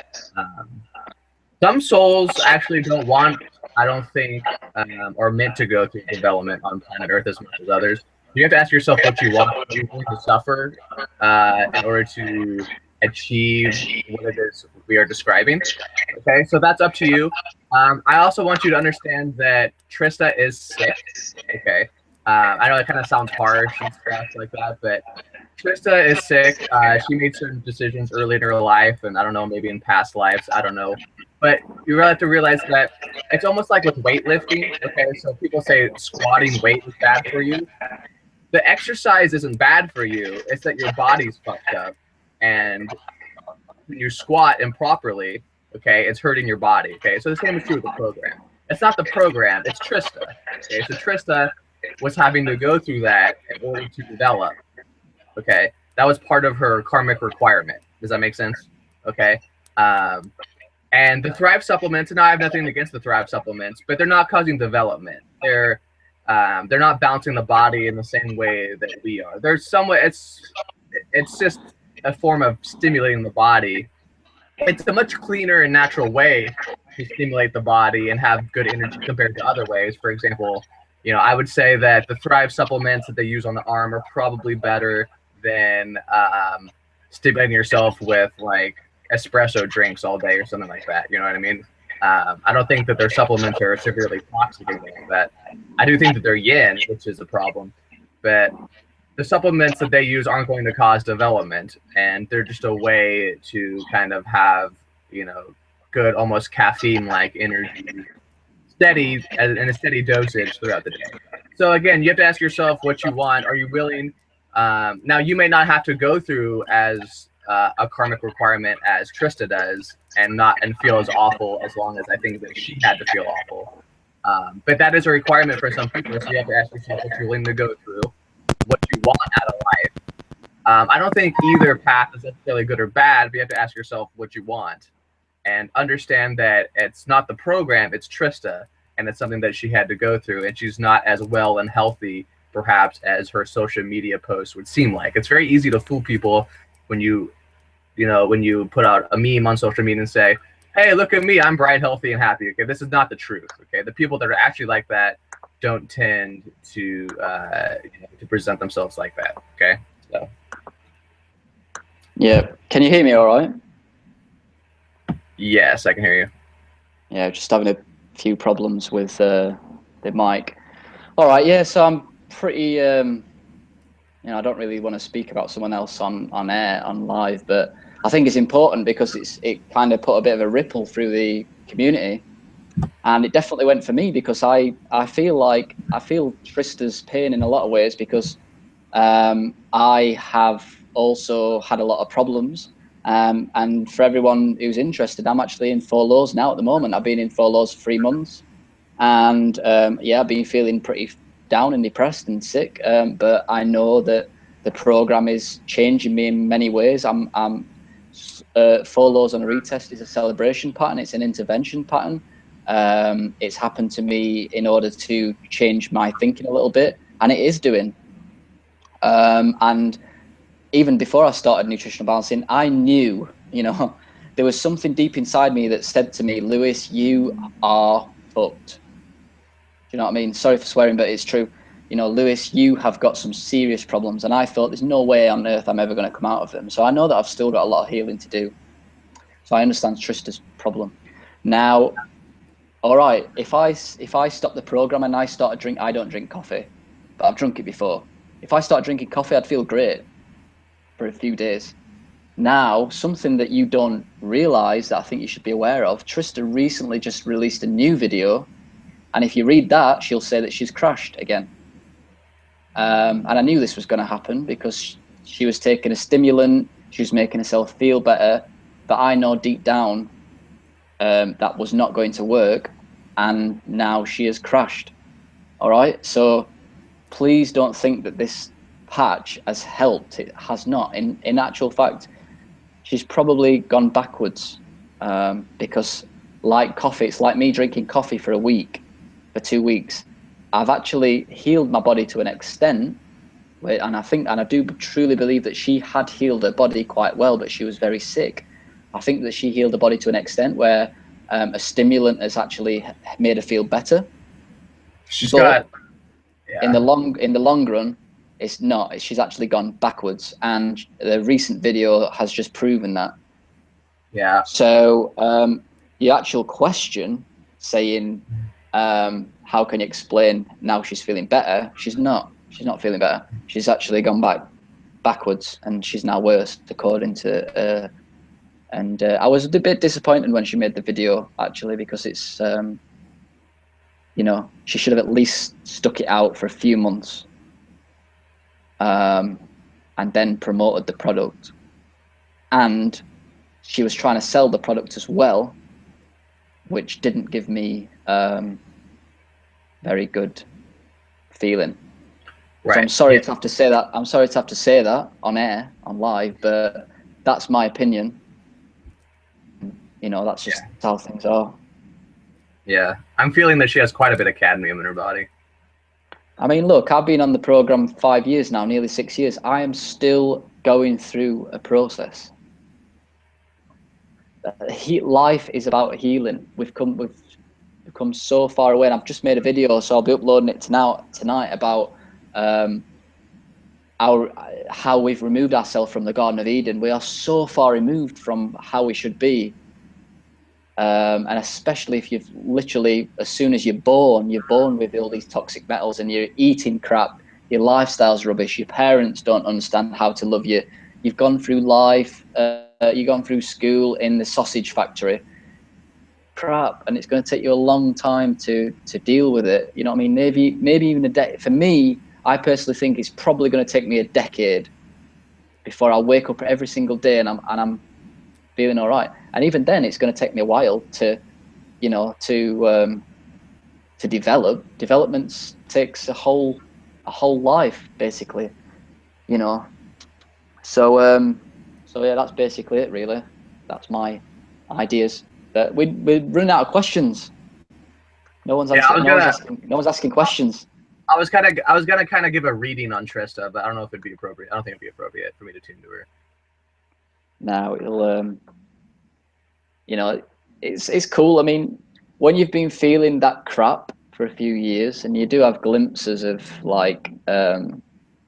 Some souls actually don't want, I don't think, are meant to go through development on planet Earth as much as others. You have to ask yourself what you want. Are you willing to suffer in order to achieve what it is we are describing? Okay, so that's up to you. I also want you to understand that Trista is sick. Okay, I know it kind of sounds harsh and stuff like that, but Trista is sick. She made certain decisions early in her life, and I don't know, maybe in past lives, I don't know. But you really have to realize that it's almost like with weightlifting. Okay, so people say squatting weight is bad for you. The exercise isn't bad for you. It's that your body's fucked up, and when you squat improperly, okay, it's hurting your body. Okay, so the same is true with the program. It's not the program. It's Trista. Okay, so Trista was having to go through that in order to develop. Okay, that was part of her karmic requirement. Does that make sense? Okay. And the Thrive supplements, and I have nothing against the Thrive supplements, but they're not causing development. They're not bouncing the body in the same way that we are. There's somewhat, it's just a form of stimulating the body. It's a much cleaner and natural way to stimulate the body and have good energy compared to other ways. For example, I would say that the Thrive supplements that they use on the arm are probably better than stimulating yourself with like espresso drinks all day or something like that. You know what I mean? I don't think that their supplements are severely toxic or anything like that. I do think that they're yin, which is a problem, but the supplements that they use aren't going to cause development, and they're just a way to kind of have, good, almost caffeine-like energy, steady in a steady dosage throughout the day. So again, you have to ask yourself what you want. Are you willing? Now, you may not have to go through as a karmic requirement as Trista does, and feel as awful as long as I think that she had to feel awful. But that is a requirement for some people, so you have to ask yourself what you're willing to go through, what you want out of life. I don't think either path is necessarily good or bad, but you have to ask yourself what you want and understand that it's not the program, it's Trista, and it's something that she had to go through, and she's not as well and healthy perhaps as her social media posts would seem like. It's very easy to fool people when you put out a meme on social media and say, hey, look at me, I'm bright, healthy, and happy. Okay, this is not the truth. Okay, the people that are actually like that don't tend to present themselves like that. Okay, so. Yeah, can you hear me all right? Yes, I can hear you. Yeah, just having a few problems with the mic. All right, yeah, so I'm pretty, I don't really want to speak about someone else on air, on live, but I think it's important because it kind of put a bit of a ripple through the community. And it definitely went for me because I feel Trista's pain in a lot of ways because I have also had a lot of problems. And for everyone who's interested, I'm actually in 4 lows now at the moment. I've been in 4 lows for 3 months. And yeah, I've been feeling pretty down and depressed and sick. But I know that the program is changing me in many ways. 4 lows on a retest is a celebration pattern. It's an intervention pattern. It's happened to me in order to change my thinking a little bit, and it is doing. And even before I started nutritional balancing, I knew, there was something deep inside me that said to me, Lewis, you are fucked. Do you know what I mean? Sorry for swearing, but it's true. Lewis, you have got some serious problems. And I thought there's no way on earth I'm ever going to come out of them. So I know that I've still got a lot of healing to do. So I understand Trista's problem. Now, all right, if I stop the program and I start to drink, I don't drink coffee, but I've drunk it before. If I start drinking coffee, I'd feel great for a few days. Now, something that you don't realize that I think you should be aware of, Trista recently just released a new video. And if you read that, she'll say that she's crashed again. And I knew this was going to happen because she was taking a stimulant. She was making herself feel better. But I know deep down that was not going to work. And now she has crashed. All right. So please don't think that this patch has helped. It has not. In actual fact, she's probably gone backwards, because like coffee, it's like me drinking coffee for a week, for 2 weeks. I've actually healed my body to an extent, and I do truly believe that she had healed her body quite well, but she was very sick. I think that she healed her body to an extent where a stimulant has actually made her feel better. She's got, in the long run, it's not. She's actually gone backwards, and the recent video has just proven that. Yeah. So the actual question saying, how can you explain now she's feeling better? She's not feeling better. She's actually gone backwards, and she's now worse, according to and I was a bit disappointed when she made the video, actually, because it's you know, she should have at least stuck it out for a few months, and then promoted the product. And she was trying to sell the product as well, which didn't give me very good feeling. Right. So I'm sorry to have to say that. I'm sorry to have to say that on air, on live, but that's my opinion. You know, that's just how things are. Yeah, I'm feeling that she has quite a bit of cadmium in her body. I mean, look, I've been on the program 5 years now, nearly 6 years. I am still going through a process. Life is about healing. We've come so far away, and I've just made a video, so I'll be uploading it tonight about how we've removed ourselves from the Garden of Eden. We are so far removed from how we should be, and especially if you've literally, as soon as you're born with all these toxic metals, and you're eating crap, your lifestyle's rubbish, your parents don't understand how to love you, you've gone through life, you've gone through school in the sausage factory, crap, and it's going to take you a long time to deal with it. You know what I mean? Maybe even a decade. For me, I personally think it's probably going to take me a decade before I wake up every single day and I'm feeling all right. And even then, it's going to take me a while to, you know, to develop. Development takes a whole life, basically, you know. So yeah, that's basically it, really. That's my ideas. But we're running out of questions. No one's asking questions. I was gonna kind of give a reading on Trista, but I don't know if it'd be appropriate. I don't think it'd be appropriate for me to tune to her. No, it'll you know, it's cool. I mean, when you've been feeling that crap for a few years, and you do have glimpses of like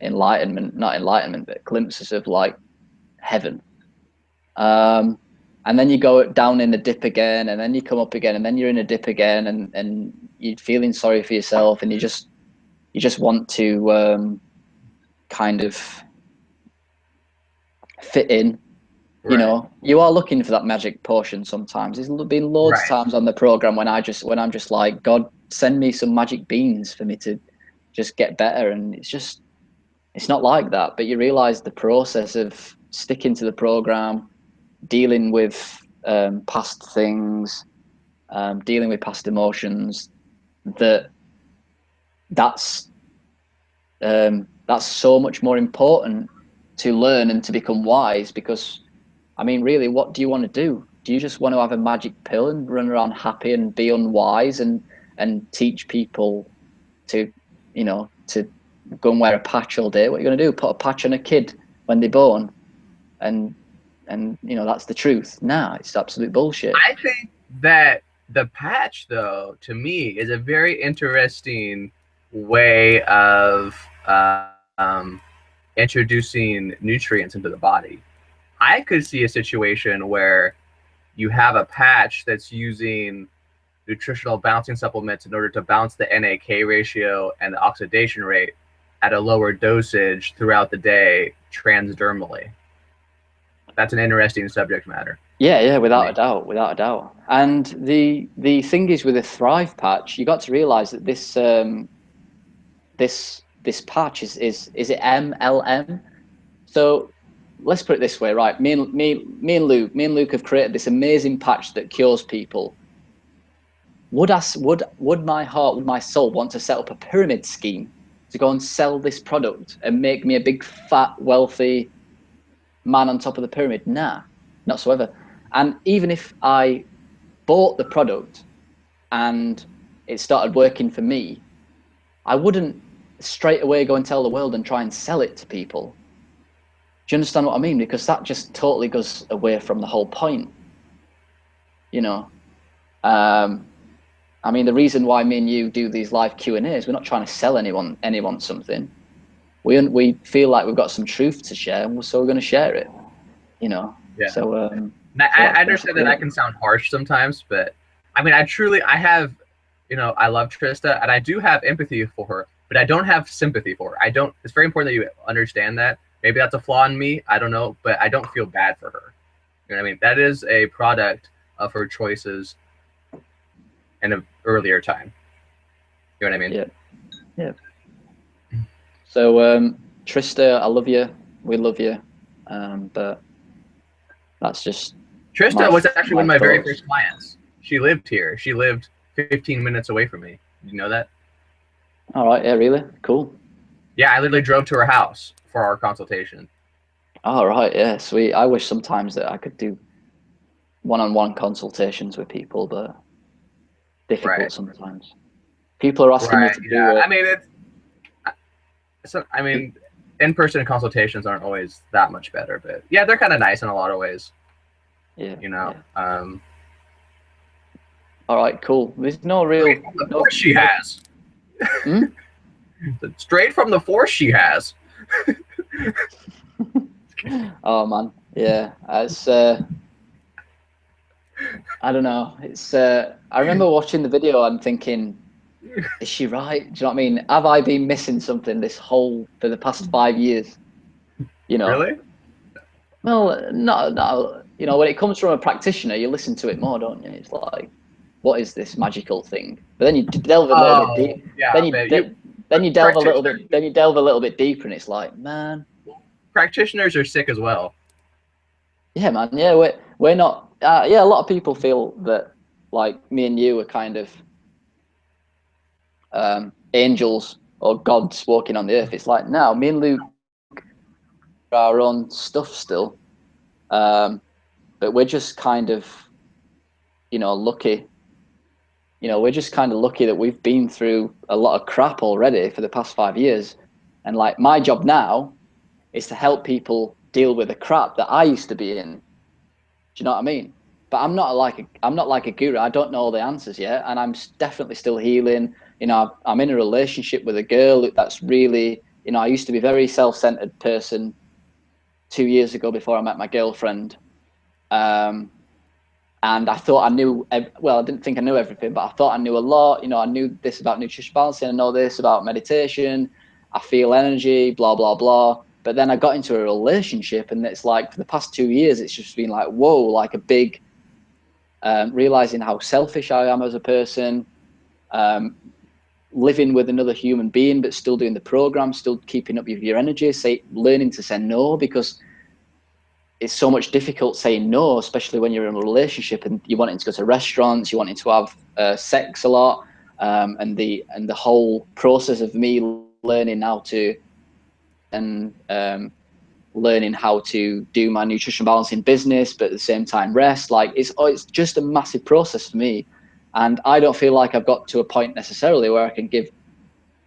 enlightenment, not enlightenment, but glimpses of like heaven. And then you go down in the dip again, and then you come up again, and then you're in a dip again, and you're feeling sorry for yourself, and you just want to kind of fit in. Right. You know, you are looking for that magic potion sometimes. There's been loads of times on the program when I'm just like, God, send me some magic beans for me to just get better, and it's not like that. But you realize the process of sticking to the program, dealing with past things, dealing with past emotions, that's so much more important to learn and to become wise. Because, I mean, really, what do you want to do? Do you just want to have a magic pill and run around happy and be unwise and teach people to, you know, to go and wear a patch all day? What are you going to do? Put a patch on a kid when they're born? And you know, that's the truth. Nah, it's absolute bullshit. I think that the patch, though, to me, is a very interesting way of introducing nutrients into the body. I could see a situation where you have a patch that's using nutritional balancing supplements in order to balance the NAK ratio and the oxidation rate at a lower dosage throughout the day transdermally. That's an interesting subject matter. Yeah, without a doubt. And the thing is, with a Thrive patch, you got to realize that this this patch is it MLM? So let's put it this way, right? Me and Luke have created this amazing patch that cures people. Would my heart, would my soul want to set up a pyramid scheme to go and sell this product and make me a big, fat, wealthy man on top of the pyramid? Nah, not so ever. And even if I bought the product and it started working for me, I wouldn't straight away go and tell the world and try and sell it to people. Do you understand what I mean? Because that just totally goes away from the whole point, you know. I mean, the reason why me and you do these live Q&As, we're not trying to sell anyone something. We feel like we've got some truth to share, so we're going to share it, you know. Yeah. So I understand that I can sound harsh sometimes, but I mean, I have, you know, I love Trista and I do have empathy for her, but I don't have sympathy for her. It's very important that you understand that. Maybe that's a flaw in me, I don't know, but I don't feel bad for her. You know what I mean? That is a product of her choices in an earlier time. You know what I mean? Yeah. Yeah. So Trista, I love you. We love you. But that's just Trista was actually one of my very first clients. She lived here. She lived 15 minutes away from me. Did you know that? All right. Yeah, really? Cool. Yeah, I literally drove to her house for our consultation. All right. Yeah, sweet. I wish sometimes that I could do one-on-one consultations with people, but difficult sometimes. People are asking me to do it. I mean, in-person consultations aren't always that much better, but yeah, they're kind of nice in a lot of ways. Yeah. You know. Yeah. All right. Cool. There's no real. The force she has. Hmm? Straight from the force she has. Oh man, yeah. It's I don't know. It's I remember watching the video and thinking, is she right? Do you know what I mean? Have I been missing something for the past 5 years? You know. Really? Well, no. You know, when it comes from a practitioner, you listen to it more, don't you? It's like, what is this magical thing? But then you delve a little bit deep. Yeah, then you delve a little bit. Then you delve a little bit deeper, and it's like, man. Practitioners are sick as well. Yeah, man. Yeah, we're not. Yeah, a lot of people feel that like me and you are kind of angels or gods walking on the earth. It's like, no, me and Luke are our own stuff still, but we're just kind of, you know, lucky. You know, we're just kind of lucky that we've been through a lot of crap already for the past 5 years, and like my job now is to help people deal with the crap that I used to be in. Do you know what I mean? But I'm not like a guru. I don't know all the answers yet, and I'm definitely still healing. You know, I'm in a relationship with a girl that's really, you know, I used to be a very self-centered person 2 years ago before I met my girlfriend, and I thought I knew. Well, I didn't think I knew everything, but I thought I knew a lot. You know, I knew this about nutrition balancing. I know this about meditation. I feel energy, blah blah blah. But then I got into a relationship, and it's like for the past 2 years, it's just been like, whoa, like a big realizing how selfish I am as a person, living with another human being, but still doing the program, still keeping up with your energy, learning to say no, because it's so much difficult saying no, especially when you're in a relationship and you're wanting to go to restaurants, you're wanting to have sex a lot, and the whole process of me learning how to learning how to do my nutrition balancing business, but at the same time rest. Like it's just a massive process for me, and I don't feel like I've got to a point necessarily where I can give,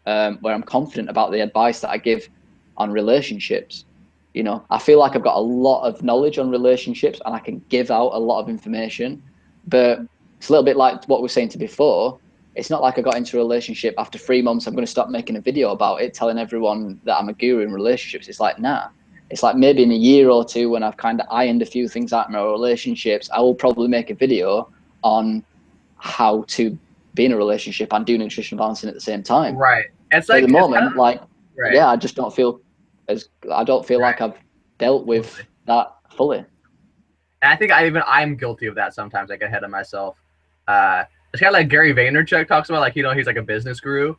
where I'm confident about the advice that I give on relationships. You know, I feel like I've got a lot of knowledge on relationships and I can give out a lot of information, but it's a little bit like what we were saying to before. It's not like I got into a relationship after 3 months, I'm going to start making a video about it, telling everyone that I'm a guru in relationships. It's like, nah. It's like maybe in a year or two when I've kind of ironed a few things out in my relationships, I will probably make a video on how to be in a relationship and do nutrition balancing at the same time. Right. It's like, at the moment, yeah, I just don't feel like I've dealt with that fully. And I think I'm guilty of that sometimes. I get ahead of myself. It's kind of like Gary Vaynerchuk talks about, like, you know, he's like a business guru.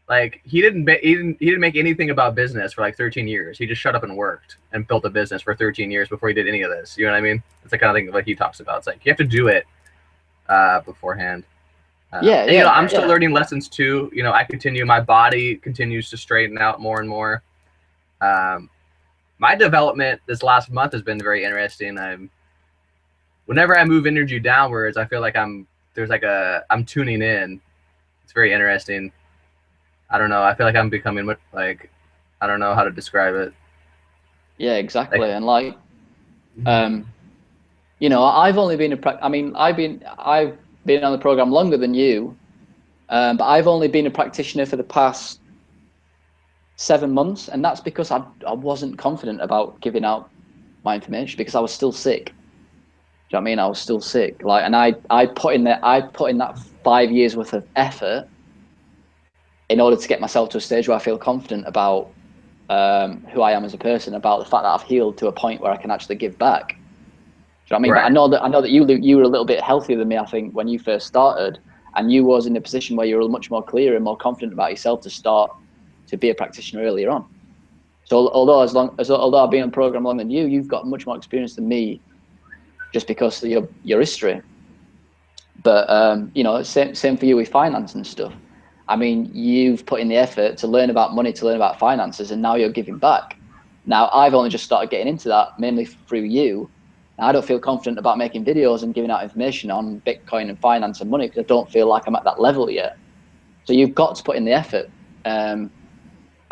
Like he didn't make anything about business for like 13 years. He just shut up and worked and built a business for 13 years before he did any of this. You know what I mean? It's the kind of thing like he talks about. It's like you have to do it beforehand. I'm still learning lessons too. My body continues to straighten out more and more. My development this last month has been very interesting. Whenever I move energy downwards, I feel like I'm tuning in. It's very interesting. I don't know. I feel like I'm becoming like, I don't know how to describe it. Yeah, exactly. And I've only been I've been on the program longer than you, but I've only been a practitioner for the past 7 months, and that's because I wasn't confident about giving out my information because I was still sick. Do you know what I mean? I was still sick. And I put in that 5 years worth of effort in order to get myself to a stage where I feel confident about who I am as a person, about the fact that I've healed to a point where I can actually give back. Do you know what I mean? Right. But I know that you were a little bit healthier than me, I think, when you first started, and you was in a position where you were much more clear and more confident about yourself to start to be a practitioner earlier on. So although I've been on the program longer than you, you've got much more experience than me, just because of your history. But same for you with finance and stuff. I mean, you've put in the effort to learn about money, to learn about finances, and now you're giving back. Now, I've only just started getting into that, mainly through you. Now, I don't feel confident about making videos and giving out information on Bitcoin and finance and money because I don't feel like I'm at that level yet. So you've got to put in the effort.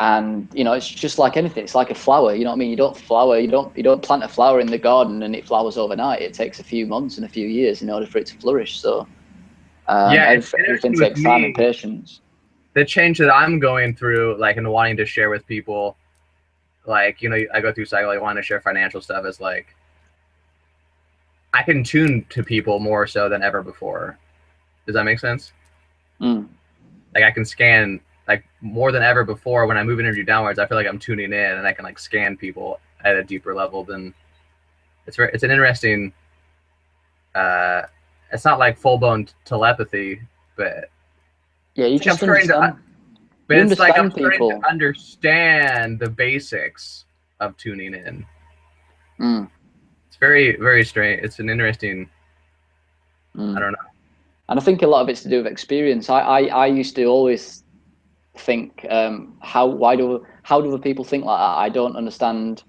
And it's just like anything. It's like a flower. You know what I mean? You don't plant a flower in the garden and it flowers overnight. It takes a few months and a few years in order for it to flourish. So everything takes time and patience. The change that I'm going through, and wanting to share with people, I go through cycle, wanting to share financial stuff, is I can tune to people more so than ever before. Does that make sense? I can scan more than ever before. When I move energy downwards, I feel like I'm tuning in and I can scan people at a deeper level than it's an interesting, it's not like full-blown telepathy, but yeah, you just understand. But it's like I'm starting to understand the basics of tuning in. It's very, very strange. It's an interesting, I don't know. And I think a lot of it's to do with experience. I used to always think, how do other people think like that? I don't understand,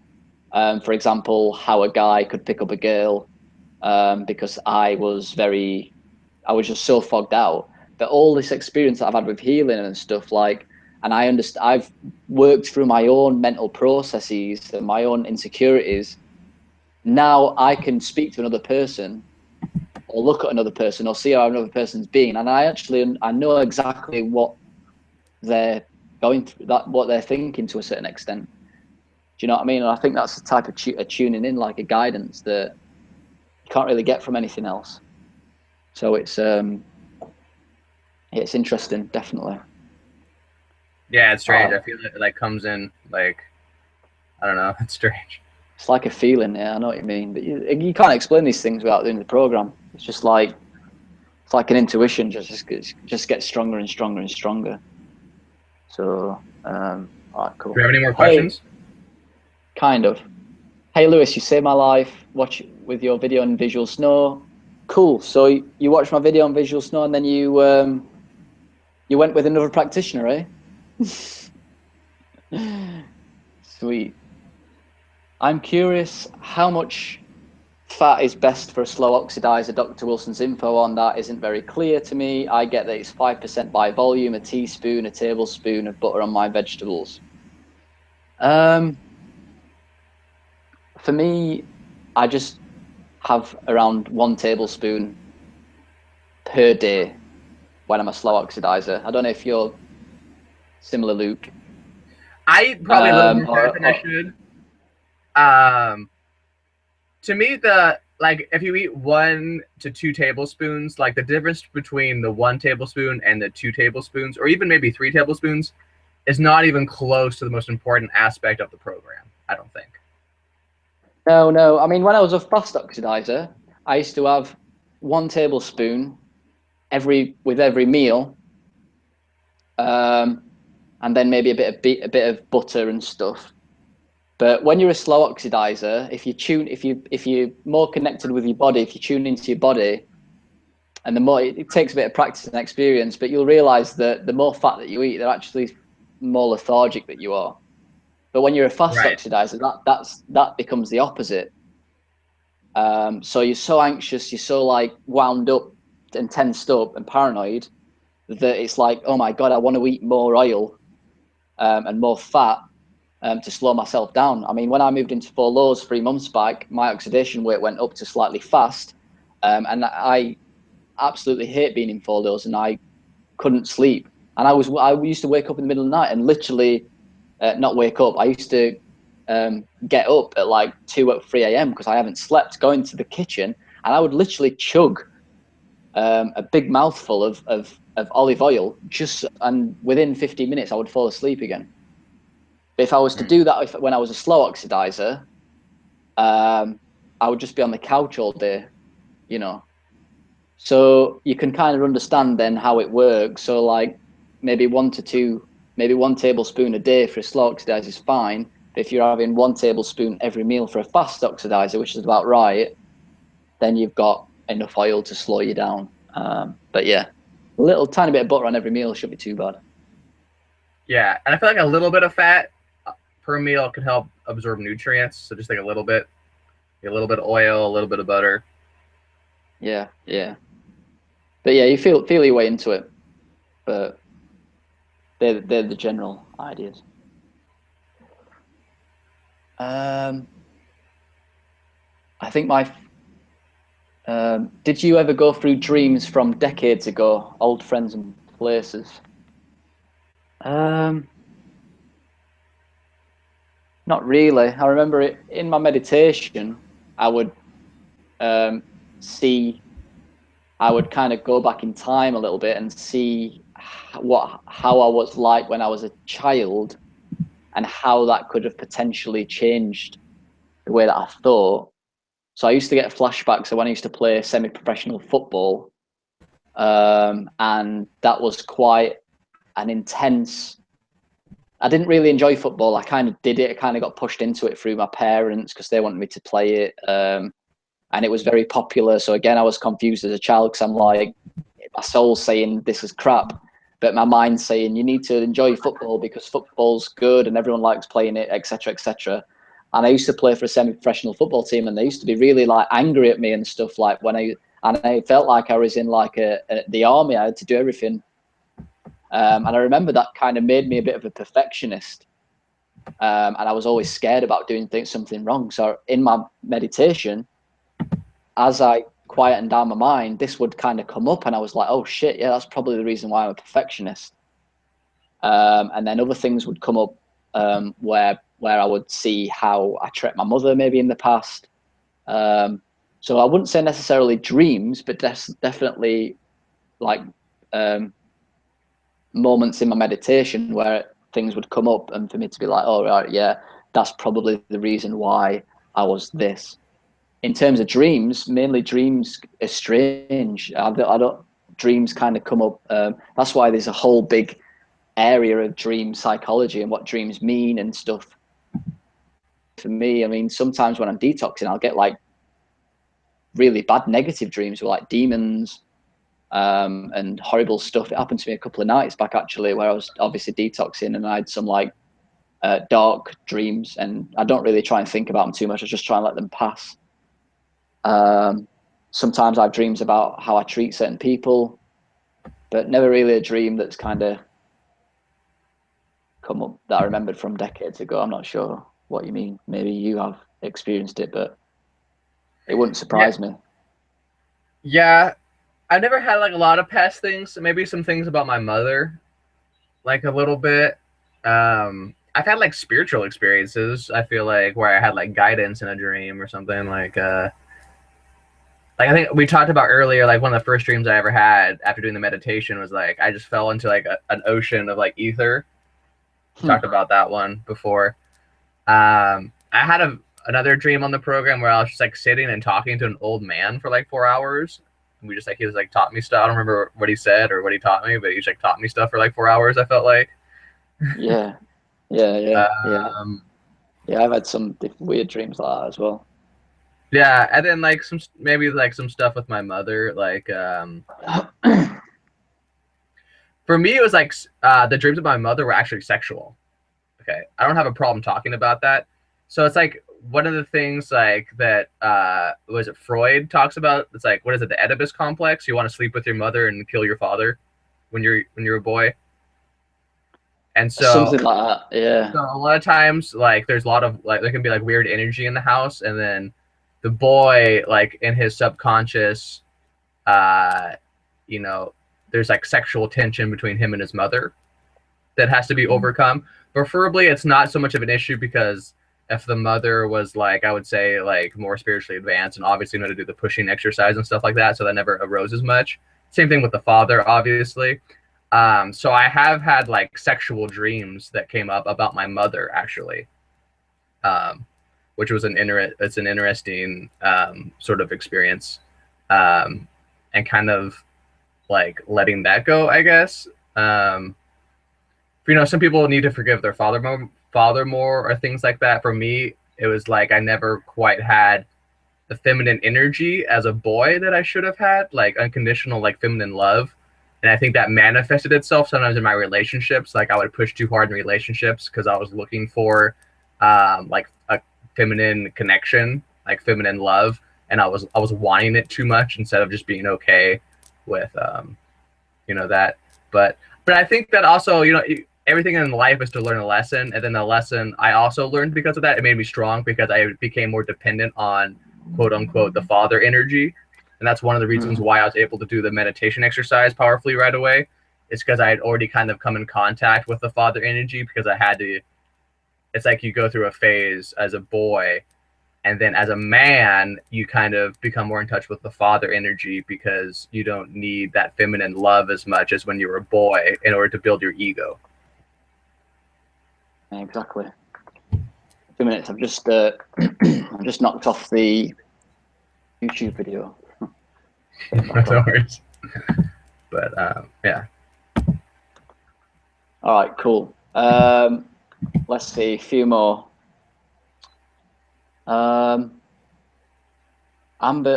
for example, how a guy could pick up a girl, because I was just so fogged out. But all this experience that I've had with healing and stuff, and I've worked through my own mental processes and my own insecurities. Now I can speak to another person or look at another person or see how another person's being, and I know exactly what they're going through, what they're thinking to a certain extent. Do you know what I mean? And I think that's the type of tuning in, like a guidance that you can't really get from anything else. So it's interesting, definitely. Yeah, it's strange. I feel it comes in I don't know. It's strange. It's like a feeling. Yeah, I know what you mean. But you can't explain these things without doing the program. It's just it's like an intuition. Just gets stronger and stronger and stronger. So, all right, cool. Do you have any more questions? Kind of. Hey, Lewis, you saved my life. Watch with your video on Visual Snow. Cool. So you watched my video on Visual Snow, and then you went with another practitioner, eh? Sweet. I'm curious how much fat is best for a slow oxidizer. Dr. Wilson's info on that isn't very clear to me. I get that it's 5% by volume, a teaspoon, a tablespoon of butter on my vegetables. For me, I just have around 1 tablespoon per day when I'm a slow oxidizer. I don't know if you're similar, Luke. I probably a little more than I should. To me, if you eat 1 to 2 tablespoons, the difference between the 1 tablespoon and the 2 tablespoons, or even maybe 3 tablespoons, is not even close to the most important aspect of the program, I don't think. No. I mean, when I was a fast oxidizer, I used to have 1 tablespoon with every meal, and then maybe a bit of butter and stuff. But when you're a slow oxidizer, if you're more connected with your body, if you tune into your body, And the more it takes a bit of practice and experience, but you'll realize that the more fat that you eat, they're actually more lethargic that you are. But when you're a fast oxidizer, that becomes the opposite. So you're so anxious, you're so like wound up and tensed up and paranoid that it's like, oh my God, I want to eat more oil and more fat to slow myself down. I mean, when I moved into 4 lows 3 months back, my oxidation weight went up to slightly fast. And I absolutely hate being in 4 lows, and I couldn't sleep. And I used to wake up in the middle of the night and literally not wake up. I used to get up at like 2 or 3 a.m. because I haven't slept, go into the kitchen, and I would literally chug a big mouthful of olive oil, and within 15 minutes I would fall asleep again. But if I was to do that when I was a slow oxidizer, I would just be on the couch all day, you know. So you can kind of understand then how it works. So like maybe 1 tablespoon a day for a slow oxidizer is fine. But if you're having 1 tablespoon every meal for a fast oxidizer, which is about right, then you've got enough oil to slow you down. But yeah, a little tiny bit of butter on every meal shouldn't be too bad. Yeah, and I feel like a little bit of fat per meal can help absorb nutrients. So just like a little bit of oil, a little bit of butter. Yeah. But yeah, you feel your way into it. But they're the general ideas. I think did you ever go through dreams from decades ago, old friends and places? Not really. I remember it in my meditation. I would I would kind of go back in time a little bit and see how I was like when I was a child, and how that could have potentially changed the way that I thought. So I used to get flashbacks of when I used to play semi-professional football, and that was quite an intense. I didn't really enjoy football. I kind of did it. I kind of got pushed into it through my parents because they wanted me to play it, and it was very popular. So again, I was confused as a child because I'm like, my soul's saying this is crap, but my mind's saying you need to enjoy football because football's good and everyone likes playing it, etc., etc. And I used to play for a semi-professional football team, and they used to be really like angry at me and stuff. Like I felt like I was in like the army. I had to do everything, and I remember that kind of made me a bit of a perfectionist, and I was always scared about doing something wrong. So in my meditation, as I quietened down my mind, this would kind of come up, and I was like, oh shit, yeah, that's probably the reason why I'm a perfectionist. And then other things would come up where I would see how I treated my mother maybe in the past. So I wouldn't say necessarily dreams, but definitely like moments in my meditation where things would come up, and for me to be like, oh right, yeah, that's probably the reason why I was this. In terms of dreams, mainly dreams are strange. I don't dreams kind of come up. That's why there's a whole big area of dream psychology and what dreams mean and stuff. For me, I mean, sometimes when I'm detoxing, I'll get like really bad negative dreams with like demons and horrible stuff. It happened to me a couple of nights back actually, where I was obviously detoxing and I had some like dark dreams, and I don't really try and think about them too much. I just try and let them pass. Sometimes I have dreams about how I treat certain people, but never really a dream that's kind of come up that I remembered from decades ago. I'm not sure what you mean. Maybe you have experienced it, but it wouldn't surprise me. Yeah, I've never had like a lot of past things. Maybe some things about my mother, like a little bit. I've had like spiritual experiences, I feel like, where I had like guidance in a dream or something like I think we talked about earlier, like one of the first dreams I ever had after doing the meditation was like I just fell into like an ocean of like ether. Talked about that one before. I had another dream on the program where I was just like sitting and talking to an old man for like 4 hours. And we just like, he was like taught me stuff. I don't remember what he said or what he taught me, but he just like taught me stuff for like 4 hours, I felt like. Yeah, I've had some weird dreams like that as well. Yeah, and then like maybe like some stuff with my mother, like for me it was like the dreams of my mother were actually sexual. Okay, I don't have a problem talking about that. So it's like one of the things like that was it Freud talks about. It's like, what is it, the Oedipus complex? You want to sleep with your mother and kill your father when you're a boy. And so Something like that, yeah. So a lot of times, like, there's a lot of like there can be like weird energy in the house, and then the boy, like in his subconscious, uh, you know, there's like sexual tension between him and his mother that has to be overcome. Preferably, it's not so much of an issue because if the mother was like, I would say like more spiritually advanced and obviously know to do the pushing exercise and stuff like that, so that never arose as much. Same thing with the father, obviously. So I have had like sexual dreams that came up about my mother actually, um, which was it's an interesting sort of experience, and kind of like letting that go, I guess. Some people need to forgive their father more or things like that. For me, it was like I never quite had the feminine energy as a boy that I should have had, like unconditional, like feminine love. And I think that manifested itself sometimes in my relationships. Like I would push too hard in relationships because I was looking for like a feminine connection, like feminine love, and I was wanting it too much instead of just being okay with that. But I think that also everything in life is to learn a lesson, and then the lesson I also learned because of that. It made me strong because I became more dependent on quote unquote the father energy, and that's one of the reasons why I was able to do the meditation exercise powerfully right away. It's because I had already kind of come in contact with the father energy because I had to. It's like you go through a phase as a boy, and then as a man you kind of become more in touch with the father energy because you don't need that feminine love as much as when you were a boy in order to build your ego. Exactly. 2 minutes. I've just I've just knocked off the YouTube video. No worries. But yeah. All right, cool. Let's see, a few more. Amber,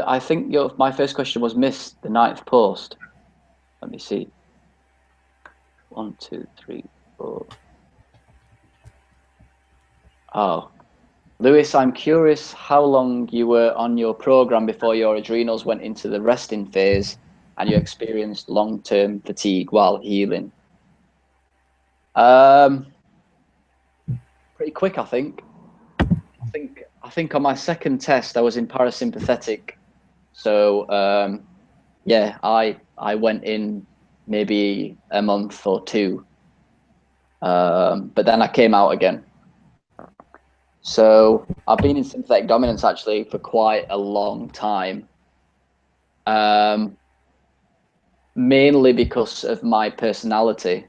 I think my first question was missed the 9th post. Let me see. 1, 2, 3, 4. Oh, Lewis, I'm curious how long you were on your program before your adrenals went into the resting phase and you experienced long-term fatigue while healing. Pretty quick, I think. I think on my second test I was in parasympathetic, so yeah, I went in maybe a month or two, but then I came out again. So I've been in sympathetic dominance actually for quite a long time, mainly because of my personality.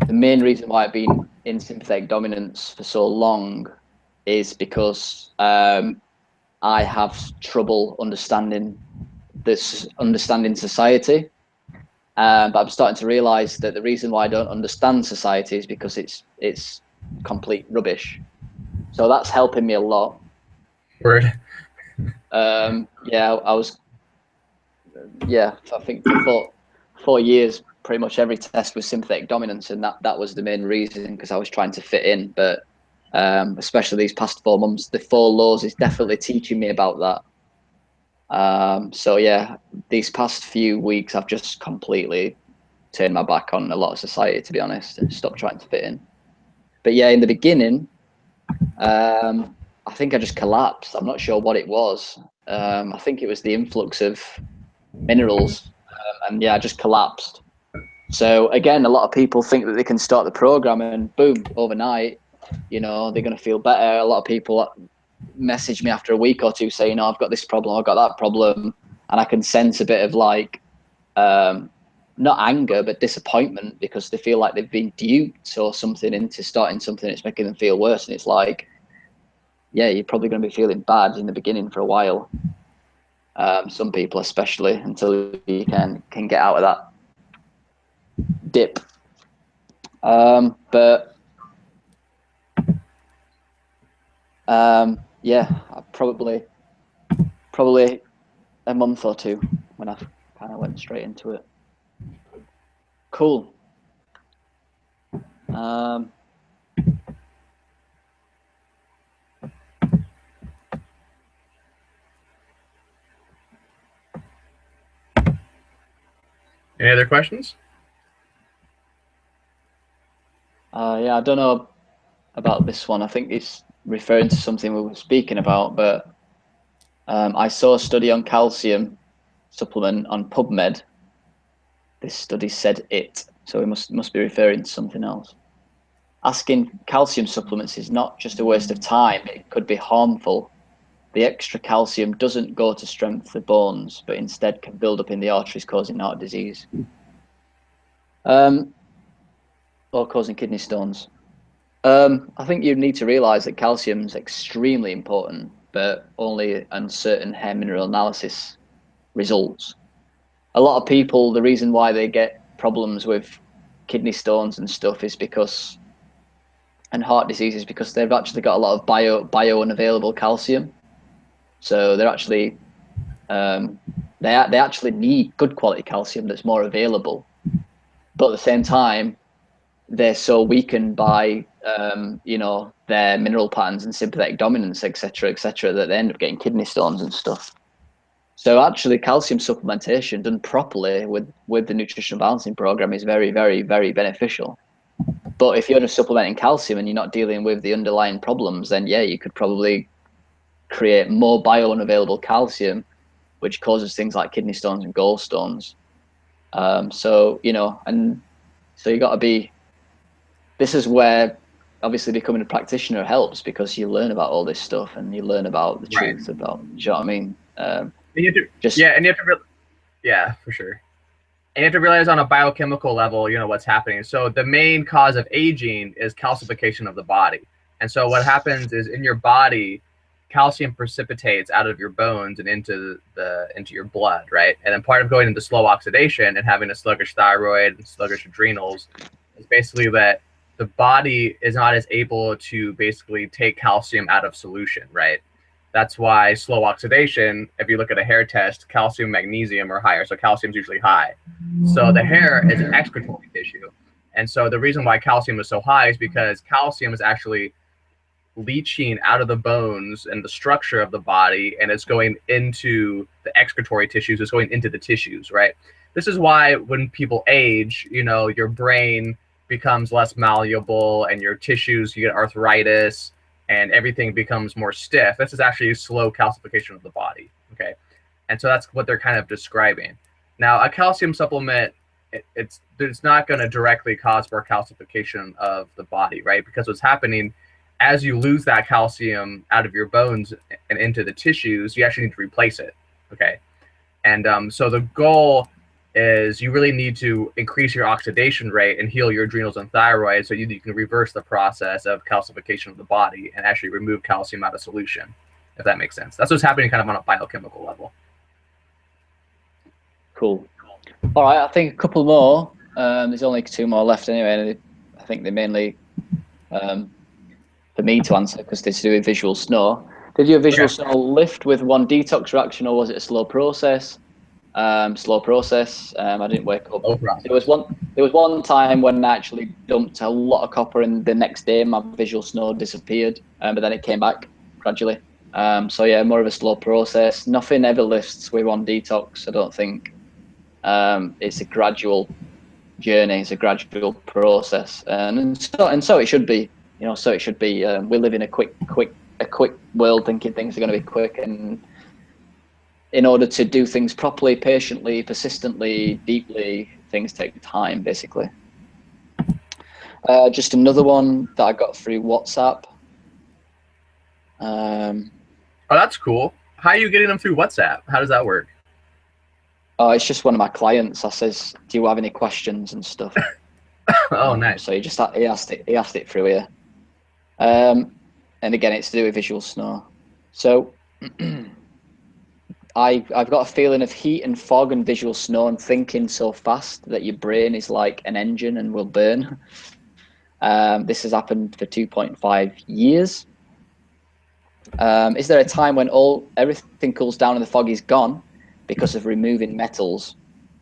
The main reason why I've been in sympathetic dominance for so long is because I have trouble understanding society. But I'm starting to realize that the reason why I don't understand society is because it's complete rubbish. So that's helping me a lot. Word. Yeah, I think for 4 years, pretty much every test was sympathetic dominance, and that was the main reason, because I was trying to fit in. But especially these past 4 months, the 4 laws is definitely teaching me about that. So yeah, these past few weeks, I've just completely turned my back on a lot of society, to be honest, and stopped trying to fit in. But yeah, in the beginning, I think I just collapsed. I'm not sure what it was. I think it was the influx of minerals, and yeah, I just collapsed. So again, a lot of people think that they can start the program and boom, overnight, they're going to feel better. A lot of people message me after a week or two saying, "Oh, I've got this problem, I've got that problem," and I can sense a bit of like, not anger, but disappointment, because they feel like they've been duped or something into starting something that's making them feel worse. And it's like, yeah, you're probably going to be feeling bad in the beginning for a while. Some people, especially, until you can get out of that dip. But yeah, I probably probably a month or two when I kind of went straight into it. Cool. Any other questions? Yeah, I don't know about this one. I think it's referring to something we were speaking about, but I saw a study on calcium supplement on PubMed. This study said it, so it must be referring to something else. Asking calcium supplements is not just a waste of time, it could be harmful. The extra calcium doesn't go to strengthen the bones, but instead can build up in the arteries, causing heart disease. Or causing kidney stones. I think you need to realize that calcium is extremely important, but only on certain hair mineral analysis results. A lot of people, the reason why they get problems with kidney stones and stuff is because, and heart disease is because they've actually got a lot of bio unavailable calcium. So they're actually, they actually need good quality calcium that's more available. But at the same time, they're so weakened by you know, their mineral patterns and sympathetic dominance, etc., that they end up getting kidney stones and stuff. So actually, calcium supplementation done properly with the nutritional balancing program is very, very, very beneficial. But if you're just supplementing calcium and you're not dealing with the underlying problems, then yeah, you could probably create more bio unavailable calcium, which causes things like kidney stones and gallstones. So you know, and so you got to be. This is where obviously becoming a practitioner helps, because you learn about all this stuff and you learn about the truth about, do you know what I mean? Yeah, for sure. And you have to realize on a biochemical level, you know, what's happening. So the main cause of aging is calcification of the body. And so what happens is in your body, calcium precipitates out of your bones and into your blood, right? And then part of going into slow oxidation and having a sluggish thyroid and sluggish adrenals is basically that the body is not as able to basically take calcium out of solution, right? That's why slow oxidation, if you look at a hair test, calcium, magnesium are higher. So calcium is usually high. So the hair is an excretory tissue. And so the reason why calcium is so high is because calcium is actually leaching out of the bones and the structure of the body, and it's going into the excretory tissues, it's going into the tissues, right? This is why when people age, you know, your brain becomes less malleable and your tissues, you get arthritis, and everything becomes more stiff. This is actually slow calcification of the body, okay? And so that's what they're kind of describing. Now, a calcium supplement, it's not going to directly cause more calcification of the body, right? Because what's happening, as you lose that calcium out of your bones and into the tissues, you actually need to replace it, okay? And so the goal is you really need to increase your oxidation rate and heal your adrenals and thyroid so you can reverse the process of calcification of the body and actually remove calcium out of solution, if that makes sense. That's what's happening kind of on a biochemical level. Cool. All right, I think a couple more. There's only 2 more left anyway, and I think they're mainly for me to answer because they're to do with visual snow. Did your visual snow lift with one detox reaction, or was it a slow process? Slow process. I didn't wake up. There was one time when I actually dumped a lot of copper, and the next day my visual snow disappeared, but then it came back gradually. So yeah, more of a slow process. Nothing ever lifts with one detox, I don't think. It's a gradual journey. It's a gradual process, and so it should be. You know, so it should be. We live in a quick world, thinking things are going to be quick, and in order to do things properly, patiently, persistently, deeply, things take time, basically. Just another one that I got through WhatsApp. Oh, that's cool. How are you getting them through WhatsApp? How does that work? Oh, it's just one of my clients. I says, "Do you have any questions and stuff?" Oh, nice. So he asked it through here. And again, it's to do with visual snow. So I've got a feeling of heat and fog and visual snow and thinking so fast that your brain is like an engine and will burn. This has happened for 2.5 years. Is there a time when everything cools down and the fog is gone because of removing metals?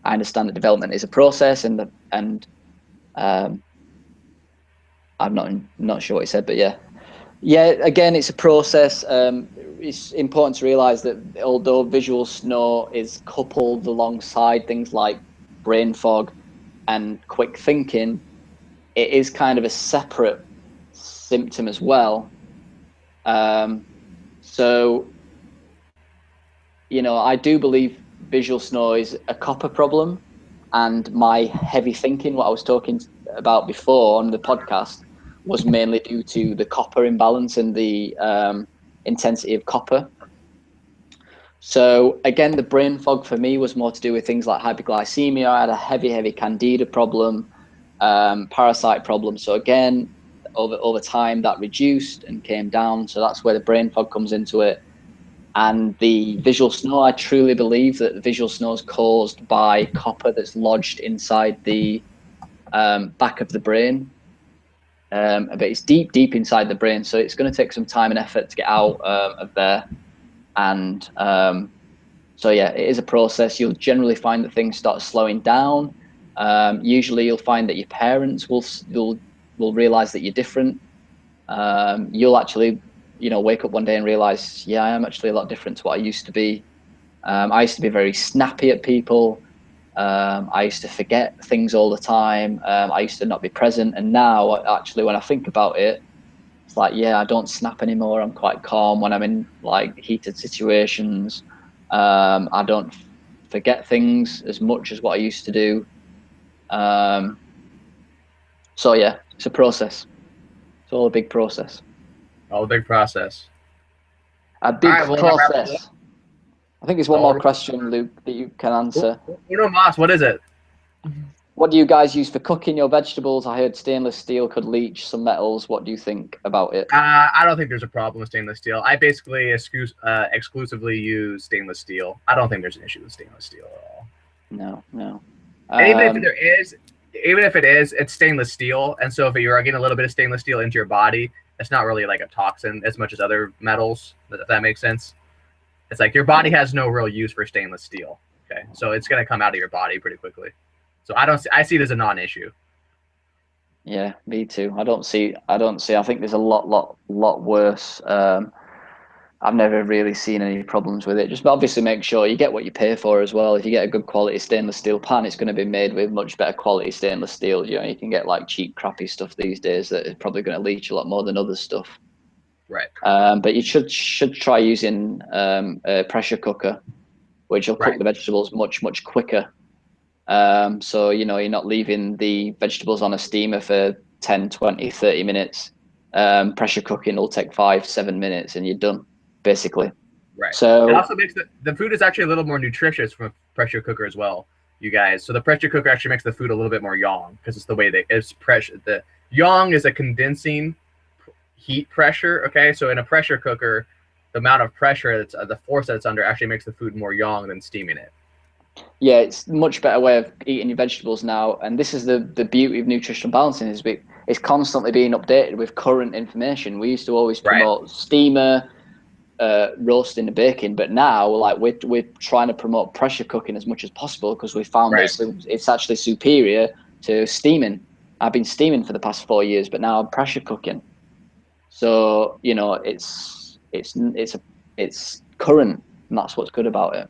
I understand that development is a process, and I'm not sure what he said, but yeah. Again, it's a process. It's important to realize that although visual snow is coupled alongside things like brain fog and quick thinking, it is kind of a separate symptom as well. So, I do believe visual snow is a copper problem, and my heavy thinking, what I was talking about before on the podcast, was mainly due to the copper imbalance and the intensity of copper. So again, the brain fog for me was more to do with things like hyperglycemia. I had a heavy candida problem, parasite problem. So again, over time that reduced and came down. So that's where the brain fog comes into it. And the visual snow, I truly believe that the visual snow is caused by copper that's lodged inside the back of the brain. But it's deep inside the brain, so it's going to take some time and effort to get out of there. And so yeah, it is a process. You'll generally find that things start slowing down. Usually you'll find that your parents will realize that you're different. You'll actually wake up one day and realize, yeah, I am actually a lot different to what I used to be. I used to be very snappy at people. I used to forget things all the time. I used to not be present. And now, actually, when I think about it, it's like, yeah, I don't snap anymore. I'm quite calm when I'm in like heated situations. I don't forget things as much as what I used to do. So yeah, it's a process. It's all a big process. All a big process. A big process. I think there's one more question, Luke, that you can answer. Moss, what is it? What do you guys use for cooking your vegetables? I heard stainless steel could leach some metals. What do you think about it? I don't think there's a problem with stainless steel. I basically exclusively use stainless steel. I don't think there's an issue with stainless steel at all. No. And even if it is, it's stainless steel. And so if you're getting a little bit of stainless steel into your body, it's not really like a toxin as much as other metals, if that makes sense. It's like your body has no real use for stainless steel. Okay, so it's going to come out of your body pretty quickly. So I see it as a non-issue. Yeah, me too. I don't see. I think there's a lot worse. I've never really seen any problems with it. Just obviously make sure you get what you pay for as well. If you get a good quality stainless steel pan, it's going to be made with much better quality stainless steel. You can get like cheap, crappy stuff these days that is probably going to leach a lot more than other stuff. Right. But you should try using a pressure cooker, which will cook the vegetables much quicker. So you're not leaving the vegetables on a steamer for 10, 20, 30 minutes. Pressure cooking will take 5-7 minutes and you're done, basically. Right. So it also makes the food is actually a little more nutritious from a pressure cooker as well, you guys. So the pressure cooker actually makes the food a little bit more yang because it's the way that it's pressure. The yang is a condensing heat pressure. Okay, so in a pressure cooker, the amount of pressure that's the force that it's under actually makes the food more yang than steaming it. Yeah, it's a much better way of eating your vegetables now, and this is the beauty of nutritional balancing is it's constantly being updated with current information. We used to always promote steamer, roasting and baking, but now we're trying to promote pressure cooking as much as possible because we found it's actually superior to steaming. I've been steaming for the past 4 years, but now I'm pressure cooking. So it's current, and that's what's good about it.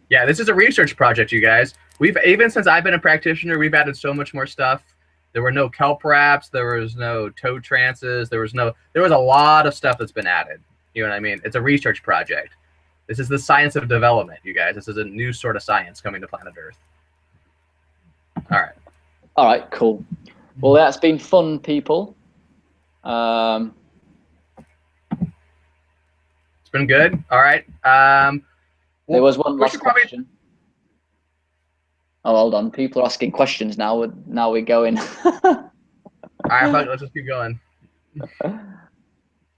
Yeah, this is a research project, you guys. Even since I've been a practitioner, we've added so much more stuff. There were no kelp wraps, there was no toe trances, there was a lot of stuff that's been added. You know what I mean? It's a research project. This is the science of development, you guys. This is a new sort of science coming to planet Earth. All right, cool. Well, that's been fun, people. It's been good. All right. There was one last question. Oh, hold on. People are asking questions now. Now we're going. All right, let's just keep going.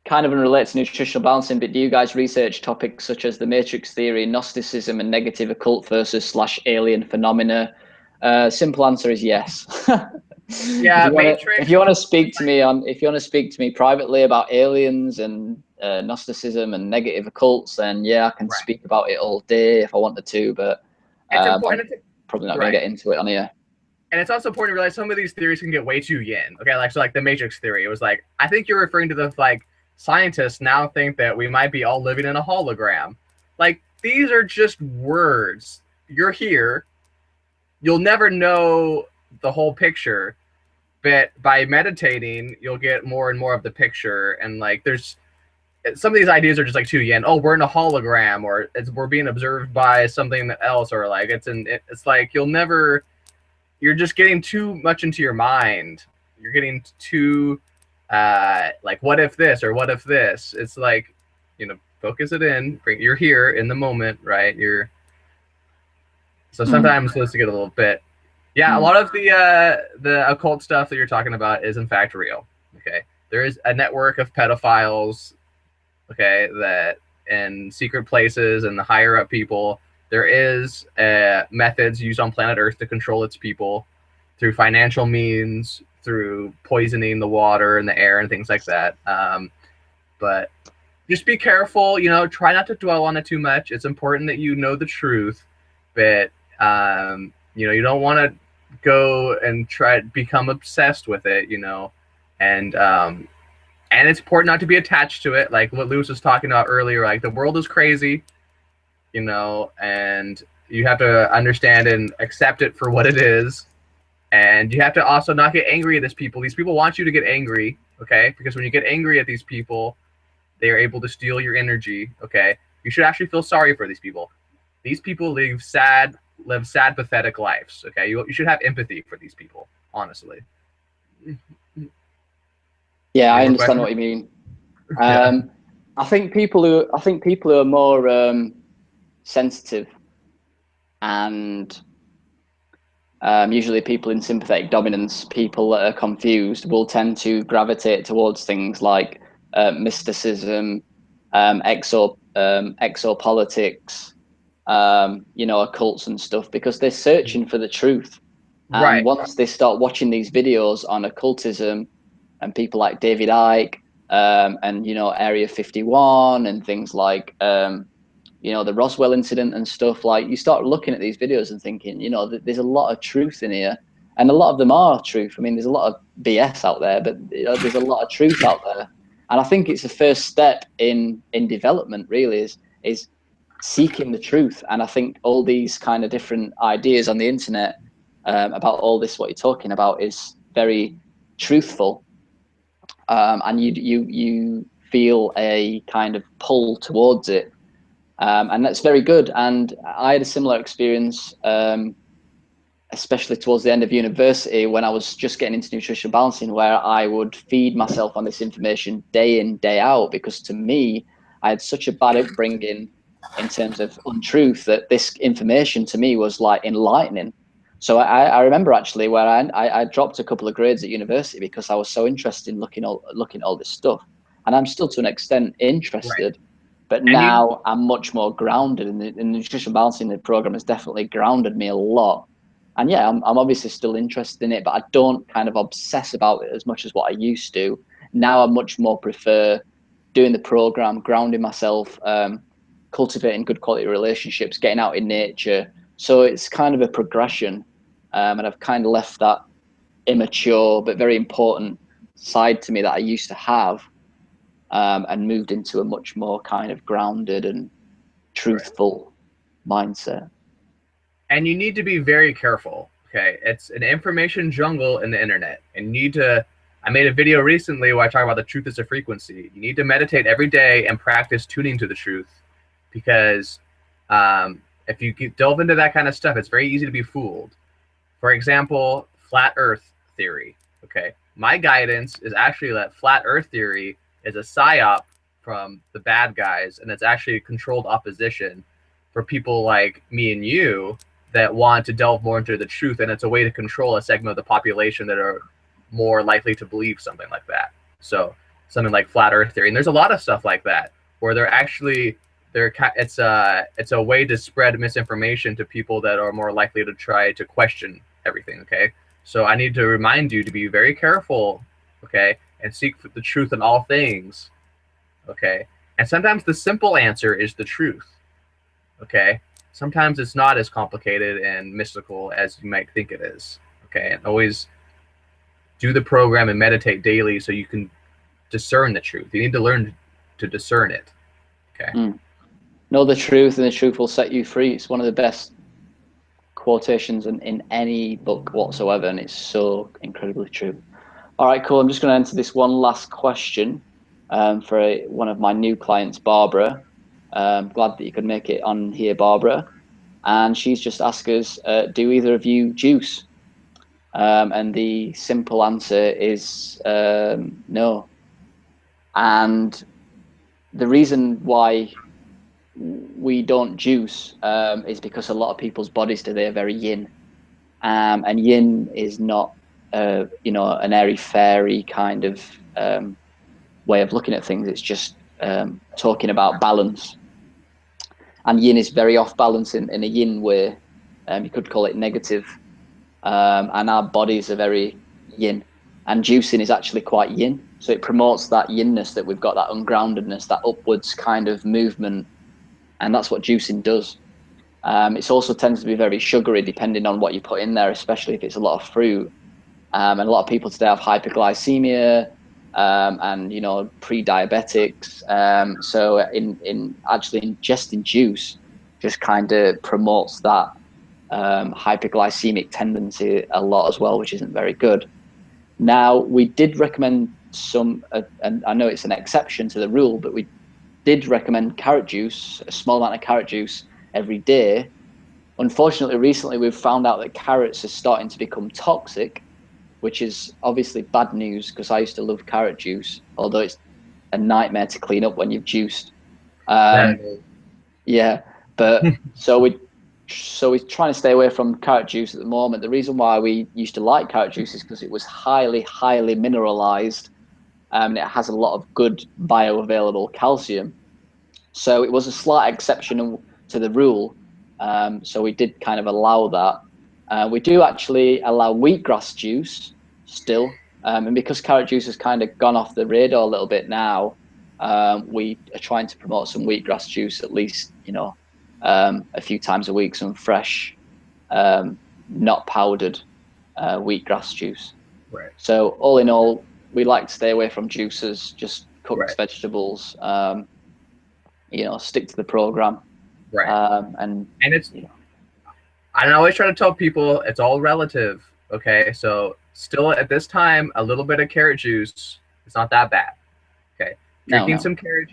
Kind of unrelated to nutritional balancing, but do you guys research topics such as the matrix theory, Gnosticism, and negative occult versus / alien phenomena? Simple answer is yes. Yeah, if you want to speak to me privately about aliens and Gnosticism and negative occults, then yeah, I can speak about it all day if I wanted to, but I'm probably not going to get into it on here. And it's also important to realize some of these theories can get way too yin. Okay, like so, like the Matrix theory. It was like, I think you're referring to the like scientists now think that we might be all living in a hologram. Like these are just words. You're here. You'll never know the whole picture, but by meditating, you'll get more and more of the picture. And like, there's some of these ideas are just like too yin. Oh, we're in a hologram, or we're being observed by something else, or like it's like you'll never. You're just getting too much into your mind. You're getting too like, what if this or what if this? It's like, you know, focus it in. You're here in the moment, right? So sometimes those get a little bit. Yeah, a lot of the occult stuff that you're talking about is in fact real. Okay, there is a network of pedophiles. Okay, that in secret places and the higher up people. There is methods used on planet Earth to control its people through financial means, through poisoning the water and the air and things like that. But just be careful, you know, try not to dwell on it too much. It's important that you know the truth, but, you know, you don't want to go and try to become obsessed with it, you know, and it's important not to be attached to it. Like what Lewis was talking about earlier, like the world is crazy. You know, and you have to understand and accept it for what it is. And you have to also not get angry at these people. These people want you to get angry, okay? Because when you get angry at these people, they are able to steal your energy, okay? You should actually feel sorry for these people. These people live sad, pathetic lives, okay? You should have empathy for these people, honestly. Yeah, I understand what you mean. I think people who are more sensitive and usually people in sympathetic dominance, people that are confused, will tend to gravitate towards things like mysticism, exopolitics, you know, occults and stuff, because they're searching for the truth. And once they start watching these videos on occultism and people like David Icke and, you know, Area 51 and things like you know, the Roswell incident and stuff, like you start looking at these videos and thinking, you know, there's a lot of truth in here, and a lot of them are truth. I mean, there's a lot of BS out there, but you know, there's a lot of truth out there. And I think it's the first step in development, really, is seeking the truth. And I think all these kind of different ideas on the internet about all this, what you're talking about, is very truthful. And you feel a kind of pull towards it. And that's very good. And I had a similar experience, especially towards the end of university, when I was just getting into nutritional balancing, where I would feed myself on this information day in, day out, because to me, I had such a bad upbringing in terms of untruth that this information to me was like enlightening. So I remember actually where I dropped a couple of grades at university because I was so interested in looking at all this stuff. And I'm still to an extent interested. But now I'm much more grounded in the nutritional balancing program has definitely grounded me a lot. And yeah, I'm obviously still interested in it, but I don't kind of obsess about it as much as what I used to. Now I much more prefer doing the program, grounding myself, cultivating good quality relationships, getting out in nature. So it's kind of a progression. And I've kind of left that immature but very important side to me that I used to have. And moved into a much more kind of grounded and truthful mindset. And you need to be very careful, okay? It's an information jungle in the internet. And you need to, I made a video recently where I talk about the truth is a frequency. You need to meditate every day and practice tuning to the truth, because if you delve into that kind of stuff, it's very easy to be fooled. For example, flat earth theory, okay? My guidance is actually that flat earth theory is a psyop from the bad guys, and it's actually a controlled opposition for people like me and you that want to delve more into the truth, and it's a way to control a segment of the population that are more likely to believe something like that. So something like flat earth theory, and there's a lot of stuff like that where it's a way to spread misinformation to people that are more likely to try to question everything, okay? So I need to remind you to be very careful, okay, and seek the truth in all things, okay? And sometimes the simple answer is the truth. Okay? Sometimes it's not as complicated and mystical as you might think it is. Okay? And always do the program and meditate daily so you can discern the truth. You need to learn to discern it. Okay? Know the truth, and the truth will set you free. It's one of the best quotations in any book whatsoever, and it's so incredibly true. All right, cool. I'm just going to answer this one last question for one of my new clients, Barbara. Glad that you could make it on here, Barbara. And she's just asked us, do either of you juice? And the simple answer is no. And the reason why we don't juice is because a lot of people's bodies today are very yin. And yin is not, an airy-fairy kind of way of looking at things. It's just talking about balance. And yin is very off balance in a yin way. You could call it negative. And our bodies are very yin. And juicing is actually quite yin. So it promotes that yinness that we've got, that ungroundedness, that upwards kind of movement. And that's what juicing does. It also tends to be very sugary depending on what you put in there, especially if it's a lot of fruit. And a lot of people today have hyperglycemia and, pre-diabetics. So in actually ingesting juice just kind of promotes that hyperglycemic tendency a lot as well, which isn't very good. Now, we did recommend some, and I know it's an exception to the rule, but we did recommend carrot juice, a small amount of carrot juice every day. Unfortunately, recently we've found out that carrots are starting to become toxic, which is obviously bad news because I used to love carrot juice, although it's a nightmare to clean up when you've juiced. Yeah, but so we're trying to stay away from carrot juice at the moment. The reason why we used to like carrot juice is because it was highly mineralized, and it has a lot of good bioavailable calcium. So it was a slight exception to the rule. So we did kind of allow that. We do actually allow wheatgrass juice still. And because carrot juice has kind of gone off the radar a little bit now, we are trying to promote some wheatgrass juice at least, a few times a week, some fresh, not powdered wheatgrass juice. Right. So all in all, we like to stay away from juices, just cooked vegetables, stick to the program. Right. And it's, I always try to tell people it's all relative. Okay. So still at this time, a little bit of carrot juice, it's not that bad. Okay. Drinking some carrot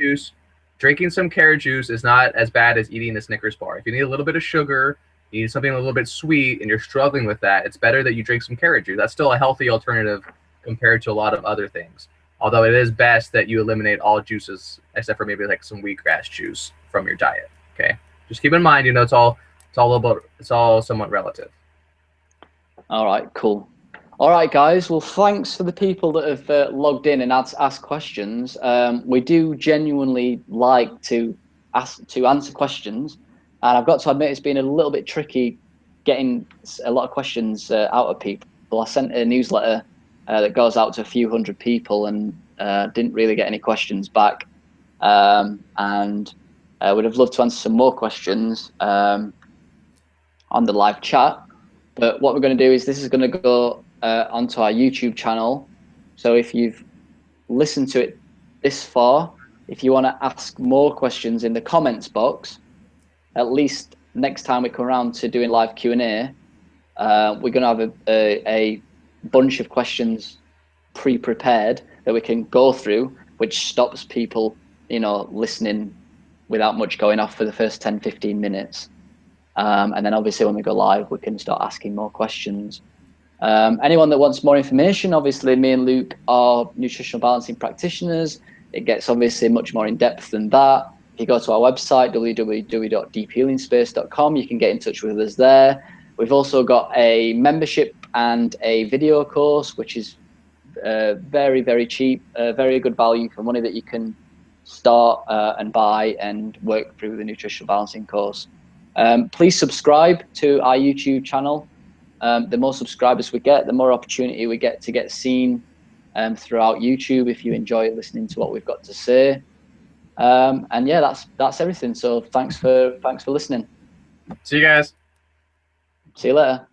juice is not as bad as eating a Snickers bar. If you need a little bit of sugar, you need something a little bit sweet, and you're struggling with that, it's better that you drink some carrot juice. That's still a healthy alternative compared to a lot of other things. Although it is best that you eliminate all juices except for maybe like some wheatgrass juice from your diet. Okay, just keep in mind, it's all somewhat relative. All right, cool. All right, guys. Well, thanks for the people that have logged in and asked questions. We do genuinely like to answer questions, and I've got to admit it's been a little bit tricky getting a lot of questions out of people. I sent a newsletter that goes out to a few hundred people and didn't really get any questions back. And would have loved to answer some more questions on the live chat. But what we're going to do is this is going to go onto our YouTube channel. So if you've listened to it this far, if you want to ask more questions in the comments box, at least next time we come around to doing live Q&A, we're going to have a bunch of questions pre-prepared that we can go through, which stops people, listening without much going off for the first 10-15 minutes. And then obviously when we go live, we can start asking more questions. Anyone that wants more information, obviously me and Luke are nutritional balancing practitioners. It gets obviously much more in depth than that. If you go to our website, www.deephealingspace.com, you can get in touch with us there. We've also got a membership and a video course, which is very, very cheap, very good value for money that you can start and buy and work through the nutritional balancing course. Please subscribe to our YouTube channel. The more subscribers we get, the more opportunity we get to get seen throughout YouTube if you enjoy listening to what we've got to say. And yeah, that's everything. So thanks for listening. See you guys. See you later.